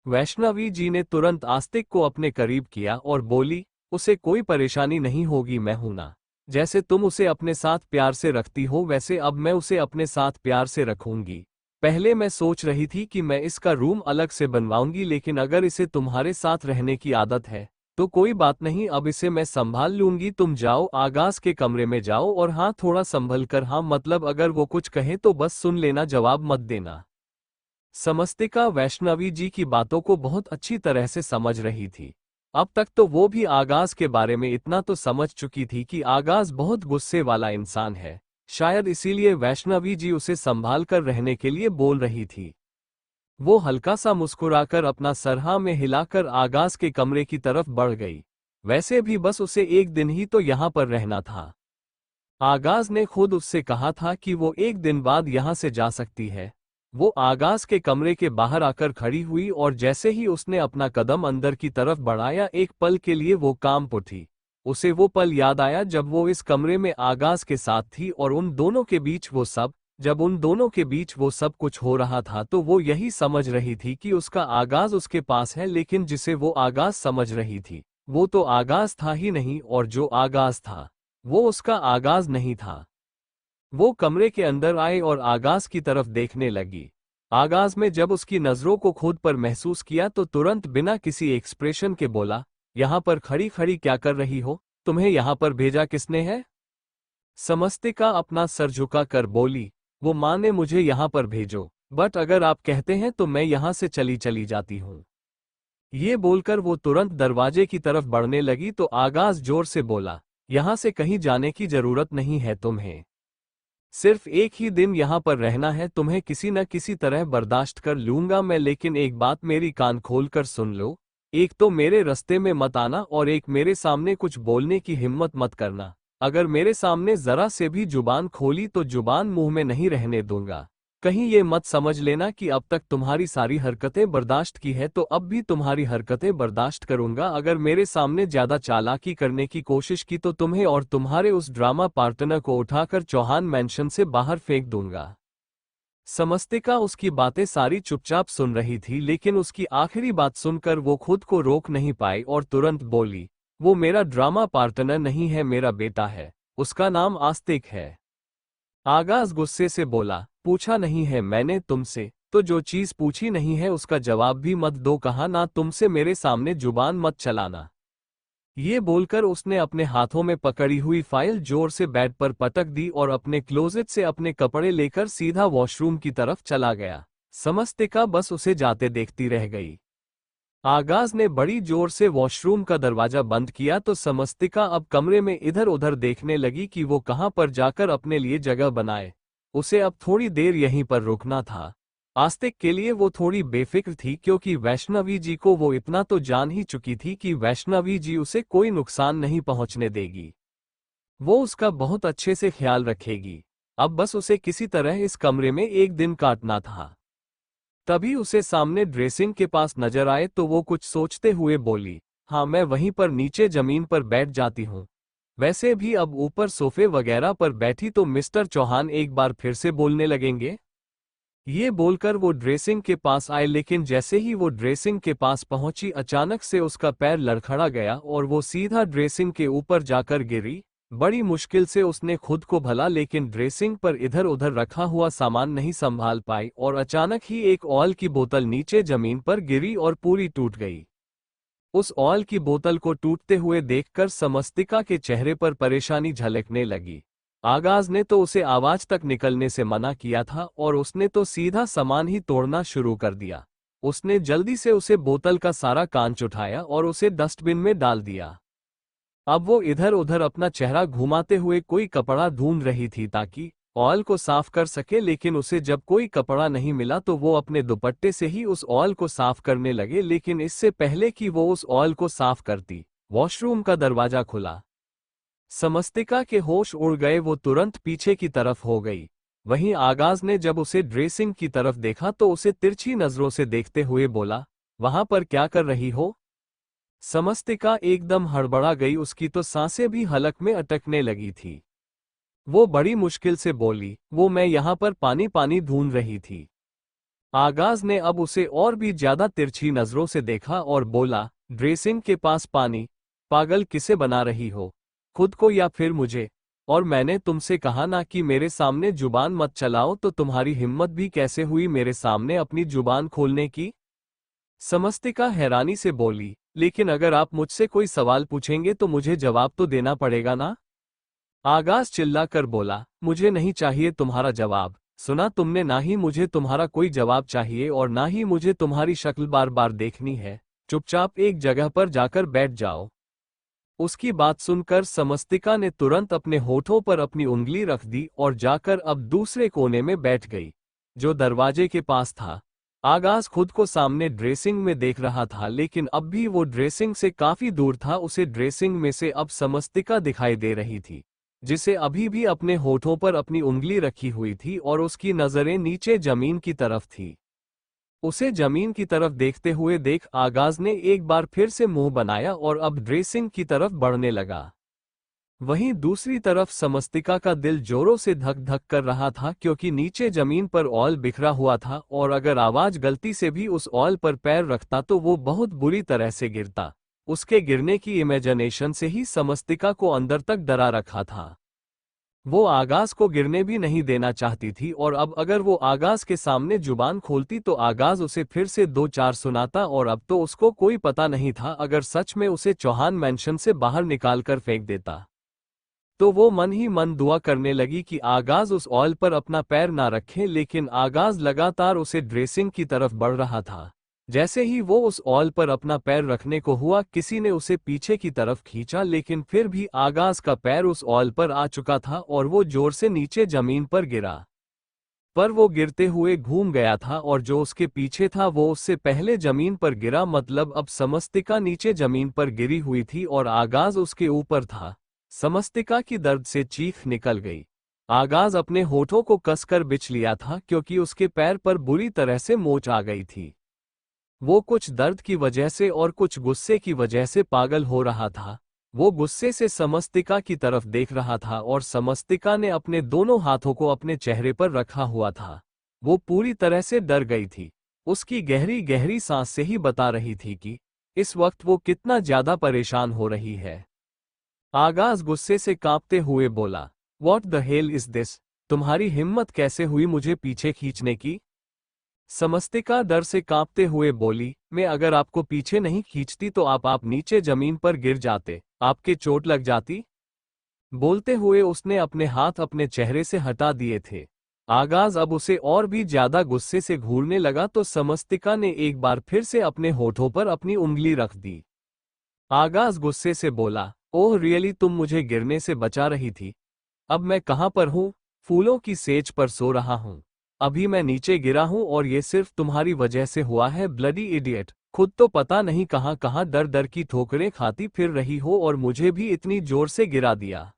वैष्णवी जी ने तुरंत आस्तिक को अपने करीब किया और बोली, उसे कोई परेशानी नहीं होगी, मैं हूं ना। जैसे तुम उसे अपने साथ प्यार से रखती हो, वैसे अब मैं उसे अपने साथ प्यार से रखूंगी। पहले मैं सोच रही थी कि मैं इसका रूम अलग से बनवाऊंगी, लेकिन अगर इसे तुम्हारे साथ रहने की आदत है तो कोई बात नहीं, अब इसे मैं संभाल लूंगी। तुम जाओ, आगाज के कमरे में जाओ, और हाँ, थोड़ा संभल कर, हाँ मतलब अगर वो कुछ कहे तो बस सुन लेना, जवाब मत देना। समस्तिका वैष्णवी जी की बातों को बहुत अच्छी तरह से समझ रही थी। अब तक तो वो भी आगाज के बारे में इतना तो समझ चुकी थी कि आगाज बहुत गुस्से वाला इंसान है। शायद इसीलिए वैष्णवी जी उसे संभाल कर रहने के लिए बोल रही थी। वो हल्का सा मुस्कुराकर अपना सर हाँ में हिलाकर आगाज के कमरे की तरफ बढ़ गई। वैसे भी बस उसे एक दिन ही तो यहाँ पर रहना था। आगाज ने खुद उससे कहा था कि वो एक दिन बाद यहाँ से जा सकती है। वो आगाज के कमरे के बाहर आकर खड़ी हुई, और जैसे ही उसने अपना कदम अंदर की तरफ बढ़ाया, एक पल के लिए वो कांप उठी। उसे वो पल याद आया जब वो इस कमरे में आगाज के साथ थी, और उन दोनों के बीच वो सब, जब उन दोनों के बीच वो सब कुछ हो रहा था, तो वो यही समझ रही थी कि उसका आगाज उसके पास है, लेकिन जिसे वो आगाज समझ रही थी वो तो आगाज था ही नहीं, और जो आगाज था वो उसका आगाज नहीं था। वो कमरे के अंदर आए और आगाज की तरफ देखने लगी। आगाज में जब उसकी नजरों को खुद पर महसूस किया तो तुरंत बिना किसी एक्सप्रेशन के बोला, यहाँ पर खड़ी खड़ी क्या कर रही हो? तुम्हें यहाँ पर भेजा किसने है? समस्तिका अपना सर झुका कर बोली, वो माँ ने मुझे यहाँ पर भेजो, बट अगर आप कहते हैं तो मैं यहाँ से चली चली जाती हूँ। ये बोलकर वो तुरंत दरवाजे की तरफ बढ़ने लगी तो आगाज जोर से बोला, यहाँ से कहीं जाने की जरूरत नहीं है तुम्हें। सिर्फ एक ही दिन यहाँ पर रहना है, तुम्हें किसी न किसी तरह बर्दाश्त कर लूंगा मैं, लेकिन एक बात मेरी कान खोल कर सुन लो। एक तो मेरे रास्ते में मत आना, और एक मेरे सामने कुछ बोलने की हिम्मत मत करना। अगर मेरे सामने जरा से भी जुबान खोली तो जुबान मुंह में नहीं रहने दूंगा। कहीं ये मत समझ लेना कि अब तक तुम्हारी सारी हरकतें बर्दाश्त की है तो अब भी तुम्हारी हरकतें बर्दाश्त करूंगा। अगर मेरे सामने ज्यादा चालाकी करने की कोशिश की तो तुम्हें और तुम्हारे उस ड्रामा पार्टनर को उठाकर चौहान मैंशन से बाहर फेंक दूंगा। समस्तिका उसकी बातें सारी चुपचाप सुन रही थी, लेकिन उसकी आखिरी बात सुनकर वो खुद को रोक नहीं पाई और तुरंत बोली, वो मेरा ड्रामा पार्टनर नहीं है, मेरा बेटा है, उसका नाम आस्तिक है। आगाज गुस्से से बोला, पूछा नहीं है मैंने तुमसे, तो जो चीज पूछी नहीं है उसका जवाब भी मत दो, कहा ना तुमसे मेरे सामने जुबान मत चलाना। ये बोलकर उसने अपने हाथों में पकड़ी हुई फाइल जोर से बेड पर पटक दी और अपने क्लोजेट से अपने कपड़े लेकर सीधा वॉशरूम की तरफ चला गया। समस्तिका बस उसे जाते देखती रह गई। आगाज ने बड़ी जोर से वॉशरूम का दरवाजा बंद किया तो समस्तिका अब कमरे में इधर उधर देखने लगी कि वो कहां पर जाकर अपने लिए जगह बनाए। उसे अब थोड़ी देर यहीं पर रुकना था। आस्तिक के लिए वो थोड़ी बेफिक्र थी, क्योंकि वैष्णवी जी को वो इतना तो जान ही चुकी थी कि वैष्णवी जी उसे कोई नुकसान नहीं पहुंचने देगी। वो उसका बहुत अच्छे से ख्याल रखेगी। अब बस उसे किसी तरह इस कमरे में एक दिन काटना था। तभी उसे सामने ड्रेसिंग के पास नजर आए तो वो कुछ सोचते हुए बोली, हाँ मैं वहीं पर नीचे जमीन पर बैठ जाती हूँ। वैसे भी अब ऊपर सोफे वगैरह पर बैठी तो मिस्टर चौहान एक बार फिर से बोलने लगेंगे। ये बोलकर वो ड्रेसिंग के पास आए, लेकिन जैसे ही वो ड्रेसिंग के पास पहुंची अचानक से उसका पैर लड़खड़ा गया और वो सीधा ड्रेसिंग के ऊपर जाकर गिरी। बड़ी मुश्किल से उसने खुद को भला, लेकिन ड्रेसिंग पर इधर उधर रखा हुआ सामान नहीं संभाल पाई और अचानक ही एक ऑयल की बोतल नीचे जमीन पर गिरी और पूरी टूट गई। उस ऑयल की बोतल को टूटते हुए देखकर समस्तिका के चेहरे पर परेशानी झलकने लगी। आगाज ने तो उसे आवाज तक निकलने से मना किया था और उसने तो सीधा सामान ही तोड़ना शुरू कर दिया। उसने जल्दी से उसे बोतल का सारा कांच उठाया और उसे डस्टबिन में डाल दिया। अब वो इधर उधर अपना चेहरा घुमाते हुए कोई कपड़ा ढूंढ रही थी ताकि ऑयल को साफ कर सके, लेकिन उसे जब कोई कपड़ा नहीं मिला तो वो अपने दुपट्टे से ही उस ऑयल को साफ करने लगे। लेकिन इससे पहले कि वो उस ऑयल को साफ करती, वॉशरूम का दरवाजा खुला। समस्तिका के होश उड़ गए, वो तुरंत पीछे की तरफ हो गई। वहीं आगाज ने जब उसे ड्रेसिंग की तरफ देखा तो उसे तिरछी नजरों से देखते हुए बोला, वहां पर क्या कर रही हो? समस्तिका एकदम हड़बड़ा गई, उसकी तो सांसें भी हलक में अटकने लगी थी। वो बड़ी मुश्किल से बोली, वो मैं यहां पर पानी पानी ढूंढ रही थी। आगाज ने अब उसे और भी ज्यादा तिरछी नजरों से देखा और बोला, ड्रेसिंग के पास पानी? पागल किसे बना रही हो, खुद को या फिर मुझे? और मैंने तुमसे कहा ना कि मेरे सामने जुबान मत चलाओ, तो तुम्हारी हिम्मत भी कैसे हुई मेरे सामने अपनी जुबान खोलने की? समस्तिका हैरानी से बोली, लेकिन अगर आप मुझसे कोई सवाल पूछेंगे तो मुझे जवाब तो देना पड़ेगा ना? आगाज चिल्लाकर बोला, मुझे नहीं चाहिए तुम्हारा जवाब। सुना तुमने, ना ही मुझे तुम्हारा कोई जवाब चाहिए और ना ही मुझे तुम्हारी शक्ल बार बार देखनी है। चुपचाप एक जगह पर जाकर बैठ जाओ। उसकी बात सुनकर समस्तिका ने तुरंत अपने होठों पर अपनी उंगली रख दी और जाकर अब दूसरे कोने में बैठ गई, जो दरवाजे के पास था। आगाज खुद को सामने ड्रेसिंग में देख रहा था, लेकिन अब भी वो ड्रेसिंग से काफी दूर था। उसे ड्रेसिंग में से अब समस्तिका दिखाई दे रही थी, जिसे अभी भी अपने होठों पर अपनी उंगली रखी हुई थी और उसकी नजरें नीचे जमीन की तरफ थी। उसे जमीन की तरफ देखते हुए देख आगाज ने एक बार फिर से मुंह बनाया और अब ड्रेसिंग की तरफ बढ़ने लगा। वहीं दूसरी तरफ समस्तिका का दिल जोरों से धक धक कर रहा था, क्योंकि नीचे जमीन पर ऑयल बिखरा हुआ था और अगर आवाज गलती से भी उस ऑयल पर पैर रखता तो वो बहुत बुरी तरह से गिरता। उसके गिरने की इमेजिनेशन से ही समस्तिका को अंदर तक डरा रखा था। वो आगाज को गिरने भी नहीं देना चाहती थी और अब अगर वो आगाज के सामने जुबान खोलती तो आगाज उसे फिर से दो चार सुनाता और अब तो उसको कोई पता नहीं था अगर सच में उसे चौहान मैंशन से बाहर निकालकर फेंक देता। तो वो मन ही मन दुआ करने लगी कि आगाज उस ऑयल पर अपना पैर ना रखे, लेकिन आगाज लगातार उसे ड्रेसिंग की तरफ बढ़ रहा था। जैसे ही वो उस ऑयल पर अपना पैर रखने को हुआ, किसी ने उसे पीछे की तरफ खींचा, लेकिन फिर भी आगाज का पैर उस ऑयल पर आ चुका था और वो जोर से नीचे जमीन पर गिरा। पर वो गिरते हुए घूम गया था और जो उसके पीछे था वो उससे पहले जमीन पर गिरा, मतलब अब समस्तिका नीचे जमीन पर गिरी हुई थी और आगाज उसके ऊपर था। समस्तिका की दर्द से चीख निकल गई। आगाज अपने होठों को कसकर बिछ लिया था, क्योंकि उसके पैर पर बुरी तरह से मोच आ गई थी। वो कुछ दर्द की वजह से और कुछ गुस्से की वजह से पागल हो रहा था। वो गुस्से से समस्तिका की तरफ देख रहा था और समस्तिका ने अपने दोनों हाथों को अपने चेहरे पर रखा हुआ था। वो पूरी तरह से डर गई थी। उसकी गहरी गहरी सांस से ही बता रही थी कि इस वक्त वो कितना ज्यादा परेशान हो रही है। आगाज गुस्से से कांपते हुए बोला, what the hell is this? तुम्हारी हिम्मत कैसे हुई मुझे पीछे खींचने की? समस्तिका डर से कांपते हुए बोली, मैं अगर आपको पीछे नहीं खींचती तो आप नीचे जमीन पर गिर जाते, आपके चोट लग जाती। बोलते हुए उसने अपने हाथ अपने चेहरे से हटा दिए थे। आगाज अब उसे और भी ज्यादा गुस्से से घूरने लगा तो समस्तिका ने एक बार फिर से अपने होठों पर अपनी उंगली रख दी। आगाज गुस्से से बोला, ओह रियली, तुम मुझे गिरने से बचा रही थी? अब मैं कहां पर हूं? फूलों की सेज पर सो रहा हूं। अभी मैं नीचे गिरा हूं और ये सिर्फ तुम्हारी वजह से हुआ है, ब्लडी इडियट। खुद तो पता नहीं कहां कहां दर दर की ठोकरें खाती फिर रही हो और मुझे भी इतनी जोर से गिरा दिया।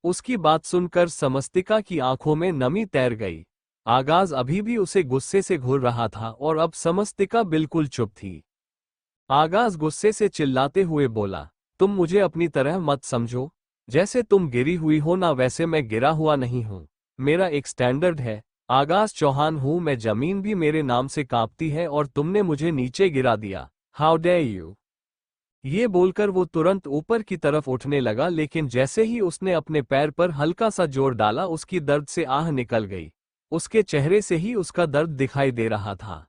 उसकी बात सुनकर समस्तिका की आंखों में नमी तैर गई। आगाज अभी भी उसे गुस्से से घूर रहा था और अब समस्तिका बिल्कुल चुप थी। आगाज गुस्से से चिल्लाते हुए बोला, तुम मुझे अपनी तरह मत समझो। जैसे तुम गिरी हुई हो ना, वैसे मैं गिरा हुआ नहीं हूं। मेरा एक स्टैंडर्ड है। आगाज चौहान हूं मैं, जमीन भी मेरे नाम से कांपती है और तुमने मुझे नीचे गिरा दिया। How dare you? ये बोलकर वो तुरंत ऊपर की तरफ उठने लगा, लेकिन जैसे ही उसने अपने पैर पर हल्का सा जोर डाला, उसकी दर्द से आह निकल गई। उसके चेहरे से ही उसका दर्द दिखाई दे रहा था।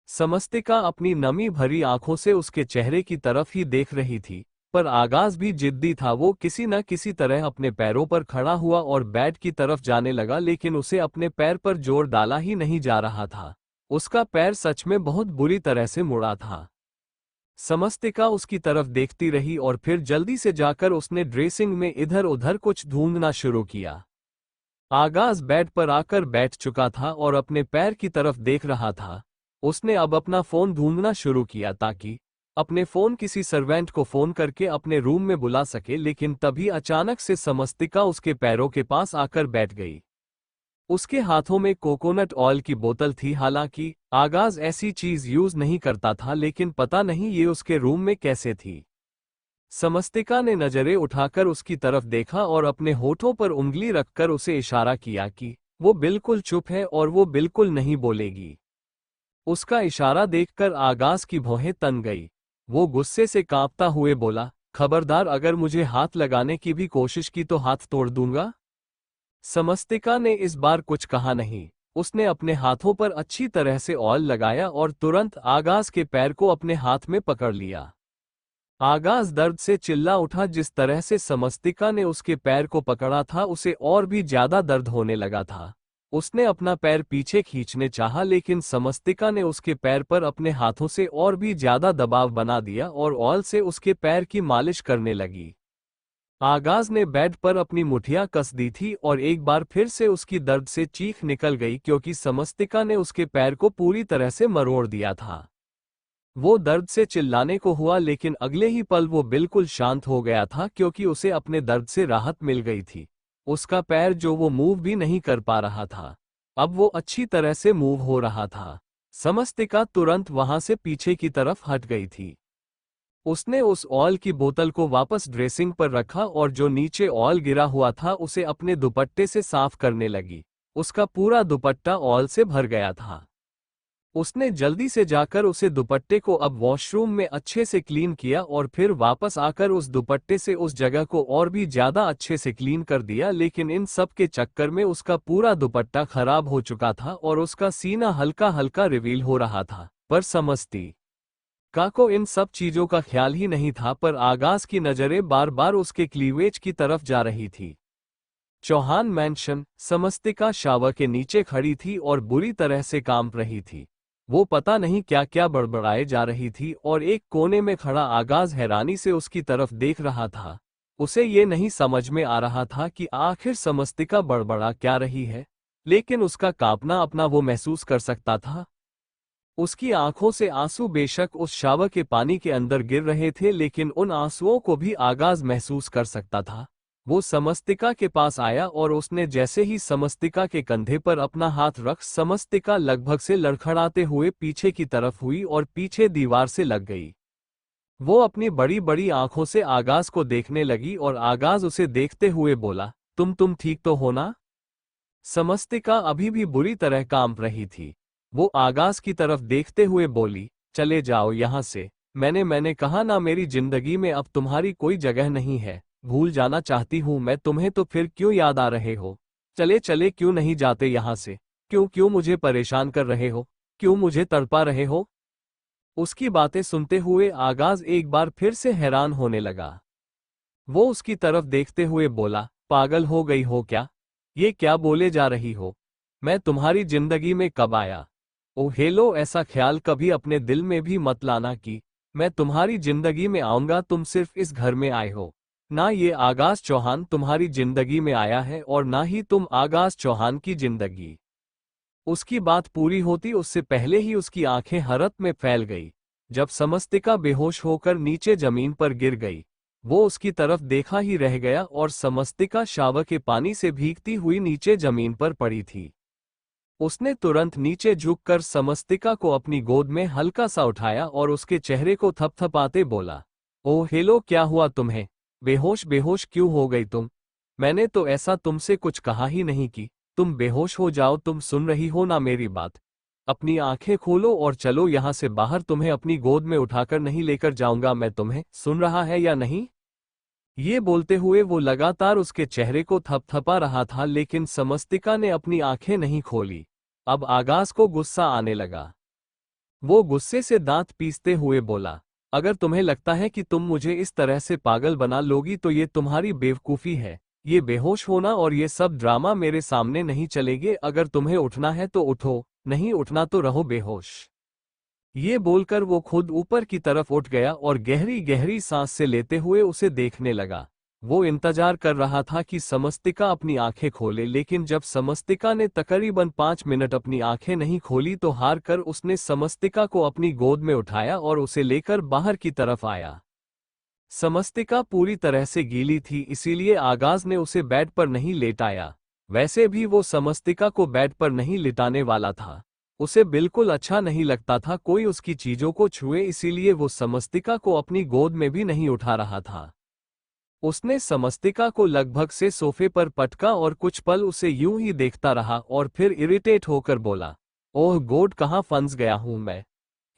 समस्तिका अपनी नमी भरी आंखों से उसके चेहरे की तरफ ही देख रही थी, पर आगाज भी जिद्दी था। वो किसी न किसी तरह अपने पैरों पर खड़ा हुआ और बेड की तरफ जाने लगा, लेकिन उसे अपने पैर पर जोर डाला ही नहीं जा रहा था। उसका पैर सच में बहुत बुरी तरह से मुड़ा था। समस्तिका उसकी तरफ देखती रही और फिर जल्दी से जाकर उसने ड्रेसिंग में इधर उधर कुछ ढूंढना शुरू किया। आगाज बेड पर आकर बैठ चुका था और अपने पैर की तरफ देख रहा था। उसने अब अपना फोन ढूंढना शुरू किया ताकि अपने फोन किसी सर्वेंट को फोन करके अपने रूम में बुला सके, लेकिन तभी अचानक से समस्तिका उसके पैरों के पास आकर बैठ गई। उसके हाथों में कोकोनट ऑयल की बोतल थी। हालांकि आगाज ऐसी चीज यूज नहीं करता था, लेकिन पता नहीं ये उसके रूम में कैसे थी। समस्तिका ने नजरें उठाकर उसकी तरफ देखा और अपने होठों पर उंगली रखकर उसे इशारा किया कि वो बिल्कुल चुप है और वो बिल्कुल नहीं बोलेगी। उसका इशारा देखकर आगाज की भौहें तन गई। वो गुस्से से कांपता हुए बोला, खबरदार, अगर मुझे हाथ लगाने की भी कोशिश की तो हाथ तोड़ दूंगा। समस्तिका ने इस बार कुछ कहा नहीं। उसने अपने हाथों पर अच्छी तरह से ऑयल लगाया और तुरंत आगाज के पैर को अपने हाथ में पकड़ लिया। आगाज दर्द से चिल्ला उठा। जिस तरह से समस्तिका ने उसके पैर को पकड़ा था, उसे और भी ज्यादा दर्द होने लगा था। उसने अपना पैर पीछे खींचने चाहा, लेकिन समस्तिका ने उसके पैर पर अपने हाथों से और भी ज्यादा दबाव बना दिया और ऑयल से उसके पैर की मालिश करने लगी। आगाज ने बेड पर अपनी मुठियां कस दी थी और एक बार फिर से उसकी दर्द से चीख निकल गई, क्योंकि समस्तिका ने उसके पैर को पूरी तरह से मरोड़ दिया था। वो दर्द से चिल्लाने को हुआ, लेकिन अगले ही पल वो बिल्कुल शांत हो गया था, क्योंकि उसे अपने दर्द से राहत मिल गई थी। उसका पैर जो वो मूव भी नहीं कर पा रहा था, अब वो अच्छी तरह से मूव हो रहा था। समस्तिका तुरंत वहां से पीछे की तरफ हट गई थी। उसने उस ऑयल की बोतल को वापस ड्रेसिंग पर रखा और जो नीचे ऑयल गिरा हुआ था उसे अपने दुपट्टे से साफ करने लगी। उसका पूरा दुपट्टा ऑयल से भर गया था। उसने जल्दी से जाकर उसे दुपट्टे को अब वॉशरूम में अच्छे से क्लीन किया और फिर वापस आकर उस दुपट्टे से उस जगह को और भी ज्यादा अच्छे से क्लीन कर दिया। लेकिन इन सब के चक्कर में उसका पूरा दुपट्टा खराब हो चुका था और उसका सीना हल्का हल्का रिवील हो रहा था। पर समस्तिका को इन सब चीजों का ख्याल ही नहीं था, पर आगाज की नजरें बार बार उसके क्लीवेज की तरफ जा रही थी। चौहान मैंशन। समस्तिका शावर के नीचे खड़ी थी और बुरी तरह से कांप रही थी। वो पता नहीं क्या क्या बड़बड़ाए जा रही थी और एक कोने में खड़ा आगाज हैरानी से उसकी तरफ देख रहा था। उसे ये नहीं समझ में आ रहा था कि आखिर समस्तिका बड़बड़ा क्या रही है, लेकिन उसका कांपना अपना वो महसूस कर सकता था। उसकी आंखों से आंसू बेशक उस शावर के पानी के अंदर गिर रहे थे, लेकिन उन आंसुओं को भी आगाज महसूस कर सकता था। वो समस्तिका के पास आया और उसने जैसे ही समस्तिका के कंधे पर अपना हाथ रख, समस्तिका लगभग से लड़खड़ाते हुए पीछे की तरफ हुई और पीछे दीवार से लग गई। वो अपनी बड़ी बड़ी आंखों से आगाज को देखने लगी और आगाज उसे देखते हुए बोला, तुम ठीक तो हो ना? समस्तिका अभी भी बुरी तरह कांप रही थी। वो आगाज की तरफ देखते हुए बोली, चले जाओ यहां से। मैंने कहा ना, मेरी जिंदगी में अब तुम्हारी कोई जगह नहीं है। भूल जाना चाहती हूं मैं तुम्हें, तो फिर क्यों याद आ रहे हो? चले चले क्यों नहीं जाते यहां से? क्यों मुझे परेशान कर रहे हो? क्यों मुझे तड़पा रहे हो? उसकी बातें सुनते हुए आगाज एक बार फिर से हैरान होने लगा। वो उसकी तरफ देखते हुए बोला, पागल हो गई हो क्या? ये क्या बोले जा रही हो? मैं तुम्हारी जिंदगी में कब आया? ओ हेलो, ऐसा ख्याल कभी अपने दिल में भी मत लाना कि मैं तुम्हारी जिंदगी में आऊंगा। तुम सिर्फ इस घर में आए हो। ना ये आगाज चौहान तुम्हारी जिंदगी में आया है और ना ही तुम आगाज चौहान की जिंदगी। उसकी बात पूरी होती उससे पहले ही उसकी आंखें हैरत में फैल गई। जब समस्तिका बेहोश होकर नीचे जमीन पर गिर गई, वो उसकी तरफ देखा ही रह गया और समस्तिका शावर के पानी से भीगती हुई नीचे जमीन पर पड़ी थी। उसने तुरंत नीचे झुककर समस्तिका को अपनी गोद में हल्का सा उठाया और उसके चेहरे को थपथपाते बोला, ओह हेलो, क्या हुआ तुम्हें? बेहोश बेहोश क्यों हो गई तुम? मैंने तो ऐसा तुमसे कुछ कहा ही नहीं कि तुम बेहोश हो जाओ। तुम सुन रही हो ना मेरी बात? अपनी आंखें खोलो और चलो यहां से बाहर। तुम्हें अपनी गोद में उठाकर नहीं लेकर जाऊंगा मैं तुम्हें। सुन रहा है या नहीं? ये बोलते हुए वो लगातार उसके चेहरे को थपथपा रहा था, लेकिन समस्तिका ने अपनी आंखें नहीं खोली। अब आगाज को गुस्सा आने लगा। वो गुस्से से दांत पीसते हुए बोला, अगर तुम्हें लगता है कि तुम मुझे इस तरह से पागल बना लोगी तो ये तुम्हारी बेवकूफ़ी है। ये बेहोश होना और ये सब ड्रामा मेरे सामने नहीं चलेंगे। अगर तुम्हें उठना है तो उठो, नहीं उठना तो रहो बेहोश। ये बोलकर वो खुद ऊपर की तरफ उठ गया और गहरी गहरी सांस से लेते हुए उसे देखने लगा। वो इंतजार कर रहा था कि समस्तिका अपनी आंखें खोले, लेकिन जब समस्तिका ने तकरीबन 5 मिनट अपनी आंखें नहीं खोली तो हार कर उसने समस्तिका को अपनी गोद में उठाया और उसे लेकर बाहर की तरफ आया। समस्तिका पूरी तरह से गीली थी, इसीलिए आगाज ने उसे बेड पर नहीं लेटाया। वैसे भी वो समस्तिका को बेड पर नहीं लिटाने वाला था। उसे बिल्कुल अच्छा नहीं लगता था कोई उसकी चीजों को छुए, इसीलिए वो समस्तिका को अपनी गोद में भी नहीं उठा रहा था। उसने समस्तिका को लगभग से सोफे पर पटका और कुछ पल उसे यूं ही देखता रहा और फिर इरिटेट होकर बोला, ओह गॉड, कहाँ फंस गया हूं मैं।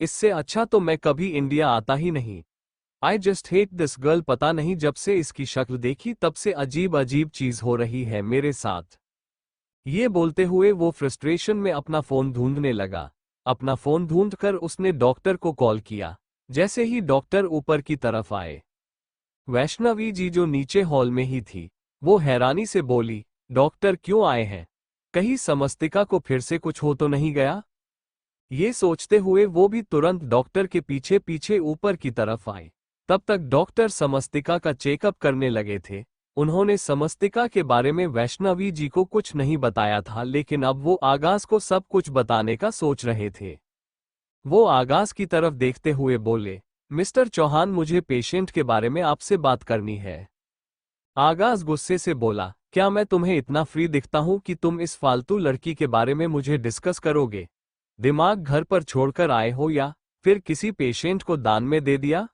इससे अच्छा तो मैं कभी इंडिया आता ही नहीं। I just hate this girl. पता नहीं जब से इसकी शक्ल देखी तब से अजीब अजीब चीज हो रही है मेरे साथ। ये बोलते हुए वो फ्रस्ट्रेशन में अपना फोन ढूंढने लगा। अपना फोन ढूंढकर उसने डॉक्टर को कॉल किया। जैसे ही डॉक्टर ऊपर की तरफ आए, वैष्णवी जी जो नीचे हॉल में ही थी, वो हैरानी से बोली, डॉक्टर क्यों आए हैं? कहीं समस्तिका को फिर से कुछ हो तो नहीं गया? ये सोचते हुए वो भी तुरंत डॉक्टर के पीछे पीछे ऊपर की तरफ आए। तब तक डॉक्टर समस्तिका का चेकअप करने लगे थे। उन्होंने समस्तिका के बारे में वैष्णवी जी को कुछ नहीं बताया था, लेकिन अब वो आगाज को सब कुछ बताने का सोच रहे थे। वो आगाज की तरफ देखते हुए बोले, मिस्टर चौहान, मुझे पेशेंट के बारे में आपसे बात करनी है। आगाज गुस्से से बोला, क्या मैं तुम्हें इतना फ्री दिखता हूं कि तुम इस फालतू लड़की के बारे में मुझे डिस्कस करोगे? दिमाग घर पर छोड़कर आए हो या फिर किसी पेशेंट को दान में दे दिया?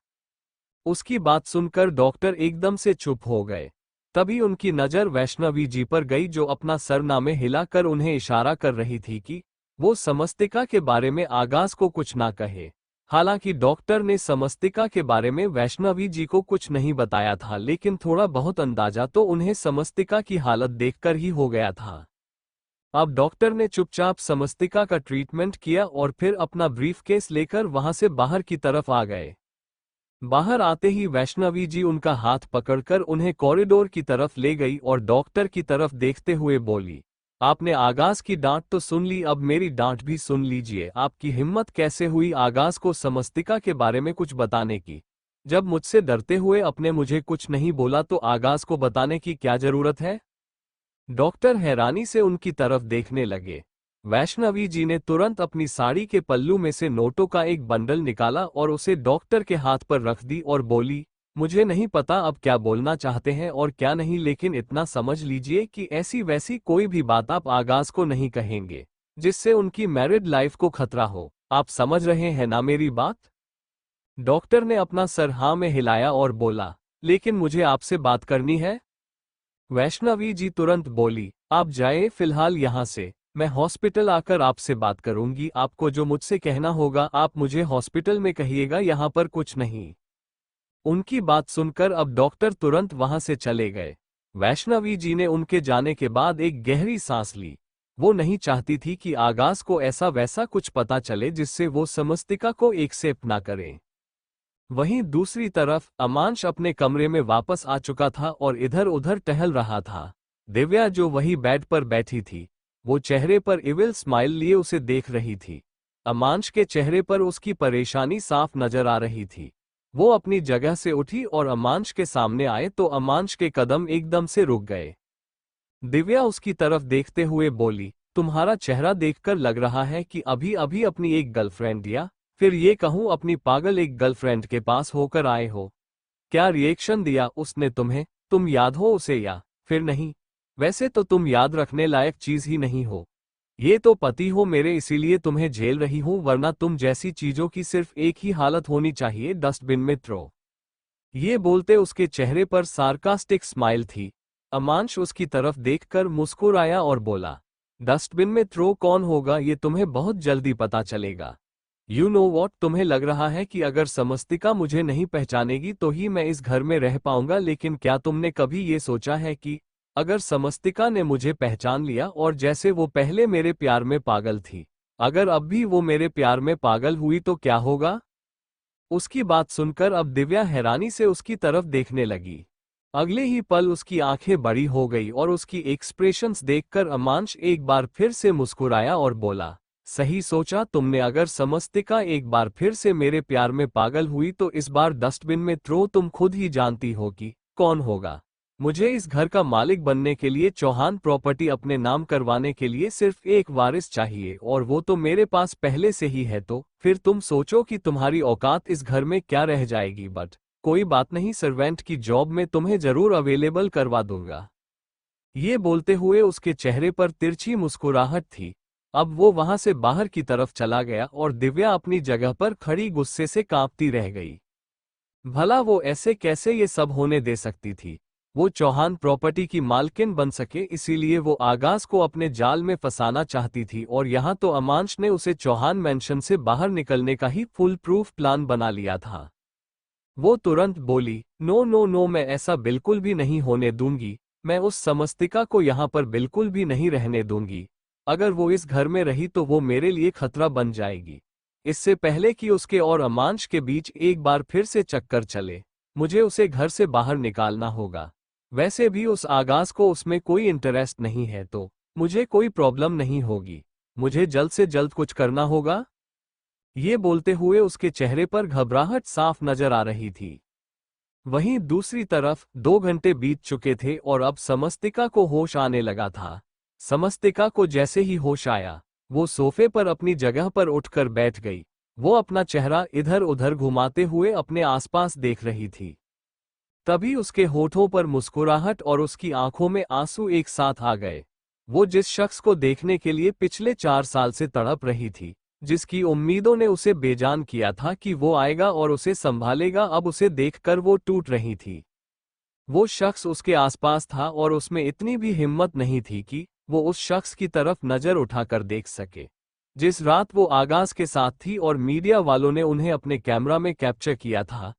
उसकी बात सुनकर डॉक्टर एकदम से चुप हो गए। तभी उनकी नजर वैष्णवी जी पर गई, जो अपना सरनामे हिलाकर उन्हें इशारा कर रही थी कि वो समस्तिका के बारे में आगाज को कुछ ना कहे। हालांकि डॉक्टर ने समस्तिका के बारे में वैष्णवी जी को कुछ नहीं बताया था, लेकिन थोड़ा बहुत अंदाजा तो उन्हें समस्तिका की हालत देखकर ही हो गया था। अब डॉक्टर ने चुपचाप समस्तिका का ट्रीटमेंट किया और फिर अपना ब्रीफकेस लेकर वहां से बाहर की तरफ आ गए। बाहर आते ही वैष्णवी जी उनका हाथ पकड़कर उन्हें कॉरिडोर की तरफ ले गई और डॉक्टर की तरफ देखते हुए बोली, आपने आगाज की डांट तो सुन ली, अब मेरी डांट भी सुन लीजिए। आपकी हिम्मत कैसे हुई आगाज को समस्तिका के बारे में कुछ बताने की? जब मुझसे डरते हुए अपने मुझे कुछ नहीं बोला तो आगाज को बताने की क्या जरूरत है? डॉक्टर हैरानी से उनकी तरफ देखने लगे। वैष्णवी जी ने तुरंत अपनी साड़ी के पल्लू में से नोटों का एक बंडल निकाला और उसे डॉक्टर के हाथ पर रख दी और बोली, मुझे नहीं पता अब क्या बोलना चाहते हैं और क्या नहीं, लेकिन इतना समझ लीजिए कि ऐसी वैसी कोई भी बात आप आगाज को नहीं कहेंगे जिससे उनकी मैरिड लाइफ को खतरा हो। आप समझ रहे हैं ना मेरी बात? डॉक्टर ने अपना सर हाँ में हिलाया और बोला, लेकिन मुझे आपसे बात करनी है। वैष्णवी जी तुरंत बोली, आप जाए फिलहाल यहाँ से, मैं हॉस्पिटल आकर आपसे बात करूंगी। आपको जो मुझसे कहना होगा आप मुझे हॉस्पिटल में कहिएगा, यहाँ पर कुछ नहीं। उनकी बात सुनकर अब डॉक्टर तुरंत वहां से चले गए। वैष्णवी जी ने उनके जाने के बाद एक गहरी सांस ली। वो नहीं चाहती थी कि आगाज को ऐसा वैसा कुछ पता चले जिससे वो समस्तिका को एक्सेप्ट ना करे। वहीं दूसरी तरफ अमांश अपने कमरे में वापस आ चुका था और इधर उधर टहल रहा था। दिव्या जो वही बेड पर बैठी थी, वो चेहरे पर इविल स्माइल लिए उसे देख रही थी। अमांश के चेहरे पर उसकी परेशानी साफ नजर आ रही थी। वो अपनी जगह से उठी और अमांश के सामने आए तो अमांश के कदम एकदम से रुक गए। दिव्या उसकी तरफ देखते हुए बोली, तुम्हारा चेहरा देखकर लग रहा है कि अभी अभी अपनी एक गर्लफ्रेंड या फिर ये कहूं अपनी पागल एक गर्लफ्रेंड के पास होकर आए हो। क्या रिएक्शन दिया उसने तुम्हें? तुम याद हो उसे या फिर नहीं? वैसे तो तुम याद रखने लायक चीज ही नहीं हो। ये तो पति हो मेरे, इसीलिए तुम्हें झेल रही हूं, वरना तुम जैसी चीजों की सिर्फ एक ही हालत होनी चाहिए, डस्टबिन में थ्रो। ये बोलते उसके चेहरे पर सार्कास्टिक स्माइल थी। अमांश उसकी तरफ देखकर मुस्कुराया और बोला, डस्टबिन में थ्रो कौन होगा ये तुम्हें बहुत जल्दी पता चलेगा। यू नो वॉट, तुम्हें लग रहा है कि अगर समस्तिका मुझे नहीं पहचानेगी तो ही मैं इस घर में रह पाऊंगा, लेकिन क्या तुमने कभी ये सोचा है कि अगर समस्तिका ने मुझे पहचान लिया और जैसे वो पहले मेरे प्यार में पागल थी, अगर अब भी वो मेरे प्यार में पागल हुई तो क्या होगा? उसकी बात सुनकर अब दिव्या हैरानी से उसकी तरफ देखने लगी। अगले ही पल उसकी आंखें बड़ी हो गई और उसकी एक्सप्रेशंस देखकर अमांश एक बार फिर से मुस्कुराया और बोला, सही सोचा तुमने। अगर समस्तिका एक बार फिर से मेरे प्यार में पागल हुई तो इस बार डस्टबिन में थ्रो। तुम खुद ही जानती हो कि कौन होगा। मुझे इस घर का मालिक बनने के लिए चौहान प्रॉपर्टी अपने नाम करवाने के लिए सिर्फ एक वारिस चाहिए, और वो तो मेरे पास पहले से ही है। तो फिर तुम सोचो कि तुम्हारी औकात इस घर में क्या रह जाएगी। बट कोई बात नहीं, सर्वेंट की जॉब में तुम्हें जरूर अवेलेबल करवा दूंगा। ये बोलते हुए उसके चेहरे पर तिरछी मुस्कुराहट थी। अब वो वहां से बाहर की तरफ चला गया और दिव्या अपनी जगह पर खड़ी गुस्से से कांपती रह गई। भला वो ऐसे कैसे ये सब होने दे सकती थी। वो चौहान प्रॉपर्टी की मालकिन बन सके, इसीलिए वो आगाज को अपने जाल में फंसाना चाहती थी, और यहाँ तो अमांश ने उसे चौहान मेंशन से बाहर निकलने का ही फुल प्रूफ प्लान बना लिया था। वो तुरंत बोली, नो नो नो, मैं ऐसा बिल्कुल भी नहीं होने दूंगी। मैं उस समस्तिका को यहाँ पर बिल्कुल भी नहीं रहने दूंगी। अगर वो इस घर में रही तो वो मेरे लिए खतरा बन जाएगी। इससे पहले कि उसके और अमांश के बीच एक बार फिर से चक्कर चले, मुझे उसे घर से बाहर निकालना होगा। वैसे भी उस आगाज को उसमें कोई इंटरेस्ट नहीं है, तो मुझे कोई प्रॉब्लम नहीं होगी। मुझे जल्द से जल्द कुछ करना होगा। ये बोलते हुए उसके चेहरे पर घबराहट साफ नजर आ रही थी। वहीं दूसरी तरफ 2 घंटे बीत चुके थे और अब समस्तिका को होश आने लगा था। समस्तिका को जैसे ही होश आया, वो सोफे पर अपनी जगह पर उठकर बैठ गई। वो अपना चेहरा इधर उधर घुमाते हुए अपने आसपास देख रही थी। तभी उसके होठों पर मुस्कुराहट और उसकी आंखों में आंसू एक साथ आ गए। वो जिस शख्स को देखने के लिए पिछले 4 साल से तड़प रही थी, जिसकी उम्मीदों ने उसे बेजान किया था कि वो आएगा और उसे संभालेगा, अब उसे देखकर वो टूट रही थी। वो शख्स उसके आसपास था और उसमें इतनी भी हिम्मत नहीं थी कि वो उस शख्स की तरफ नजर उठाकर देख सके। जिस रात वो आगाज के साथ थी और मीडिया वालों ने उन्हें अपने कैमरा में कैप्चर किया था,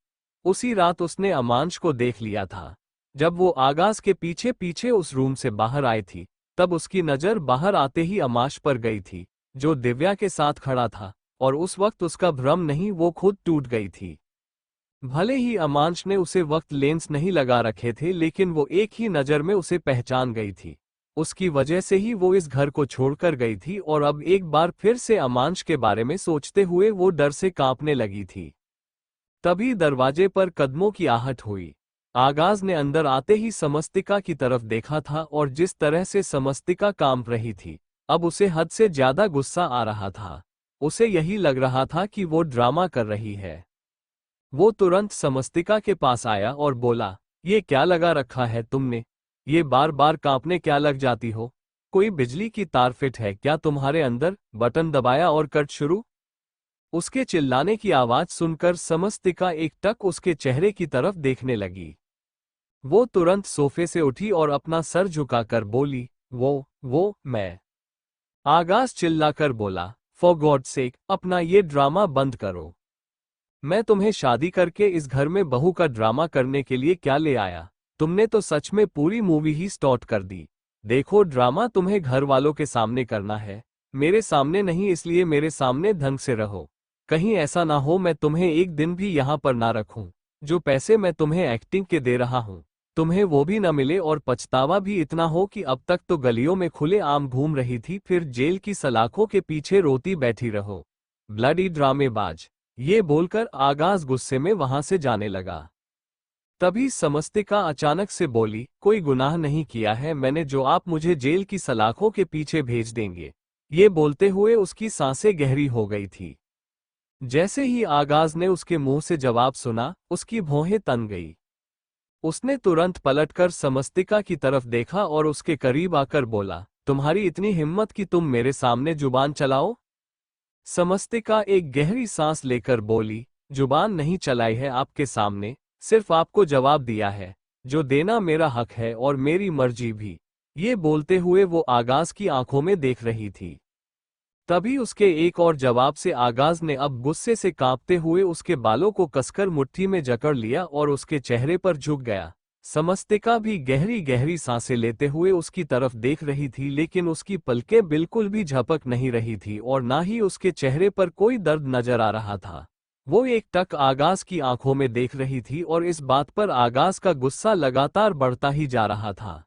उसी रात उसने अमांश को देख लिया था। जब वो आगाज के पीछे पीछे उस रूम से बाहर आई थी, तब उसकी नजर बाहर आते ही अमांश पर गई थी, जो दिव्या के साथ खड़ा था, और उस वक्त उसका भ्रम नहीं, वो खुद टूट गई थी। भले ही अमांश ने उसे वक्त लेंस नहीं लगा रखे थे, लेकिन वो एक ही नज़र में उसे पहचान गई थी। उसकी वजह से ही वो इस घर को छोड़कर गई थी, और अब एक बार फिर से अमांश के बारे में सोचते हुए वो डर से कांपने लगी थी। तभी दरवाजे पर कदमों की आहट हुई। आगाज ने अंदर आते ही समस्तिका की तरफ देखा था, और जिस तरह से समस्तिका कांप रही थी, अब उसे हद से ज्यादा गुस्सा आ रहा था। उसे यही लग रहा था कि वो ड्रामा कर रही है। वो तुरंत समस्तिका के पास आया और बोला, ये क्या लगा रखा है तुमने? ये बार बार कांपने क्या लग जाती हो? कोई बिजली की तार फिट है क्या तुम्हारे अंदर? बटन दबाया और कट शुरू। उसके चिल्लाने की आवाज सुनकर समस्तिका एक टक उसके चेहरे की तरफ देखने लगी। वो तुरंत सोफे से उठी और अपना सर झुकाकर बोली, वो मैं। आगाज चिल्लाकर बोला, फॉर गॉड सेक, अपना ये ड्रामा बंद करो। मैं तुम्हें शादी करके इस घर में बहू का ड्रामा करने के लिए क्या ले आया? तुमने तो सच में पूरी मूवी ही स्टार्ट कर दी। देखो, ड्रामा तुम्हें घर वालों के सामने करना है, मेरे सामने नहीं, इसलिए मेरे सामने ढंग से रहो। कहीं ऐसा ना हो मैं तुम्हें एक दिन भी यहाँ पर ना रखूं। जो पैसे मैं तुम्हें एक्टिंग के दे रहा हूँ, तुम्हें वो भी न मिले, और पछतावा भी इतना हो कि अब तक तो गलियों में खुले आम घूम रही थी, फिर जेल की सलाखों के पीछे रोती बैठी रहो। ब्लडी ड्रामेबाज। ये बोलकर आगाज गुस्से में वहां से जाने लगा। तभी समस्तिका अचानक से बोली, कोई गुनाह नहीं किया है मैंने जो आप मुझे जेल की सलाखों के पीछे भेज देंगे। ये बोलते हुए उसकी सांसें गहरी हो गई थी। जैसे ही आगाज ने उसके मुंह से जवाब सुना, उसकी भौहें तन गई। उसने तुरंत पलटकर समस्तिका की तरफ देखा और उसके करीब आकर बोला, तुम्हारी इतनी हिम्मत कि तुम मेरे सामने जुबान चलाओ? समस्तिका एक गहरी सांस लेकर बोली, जुबान नहीं चलाई है आपके सामने, सिर्फ आपको जवाब दिया है। जो देना मेरा हक है और मेरी मर्जी भी। ये बोलते हुए वो आगाज की आंखों में देख रही थी। तभी उसके एक और जवाब से आगाज ने अब गुस्से से कांपते हुए उसके बालों को कसकर मुट्ठी में जकड़ लिया और उसके चेहरे पर झुक गया। समस्तिका भी गहरी गहरी सांसें लेते हुए उसकी तरफ देख रही थी, लेकिन उसकी पलकें बिल्कुल भी झपक नहीं रही थी और ना ही उसके चेहरे पर कोई दर्द नजर आ रहा था। वो एक टक आगाज की आंखों में देख रही थी और इस बात पर आगाज का गुस्सा लगातार बढ़ता ही जा रहा था।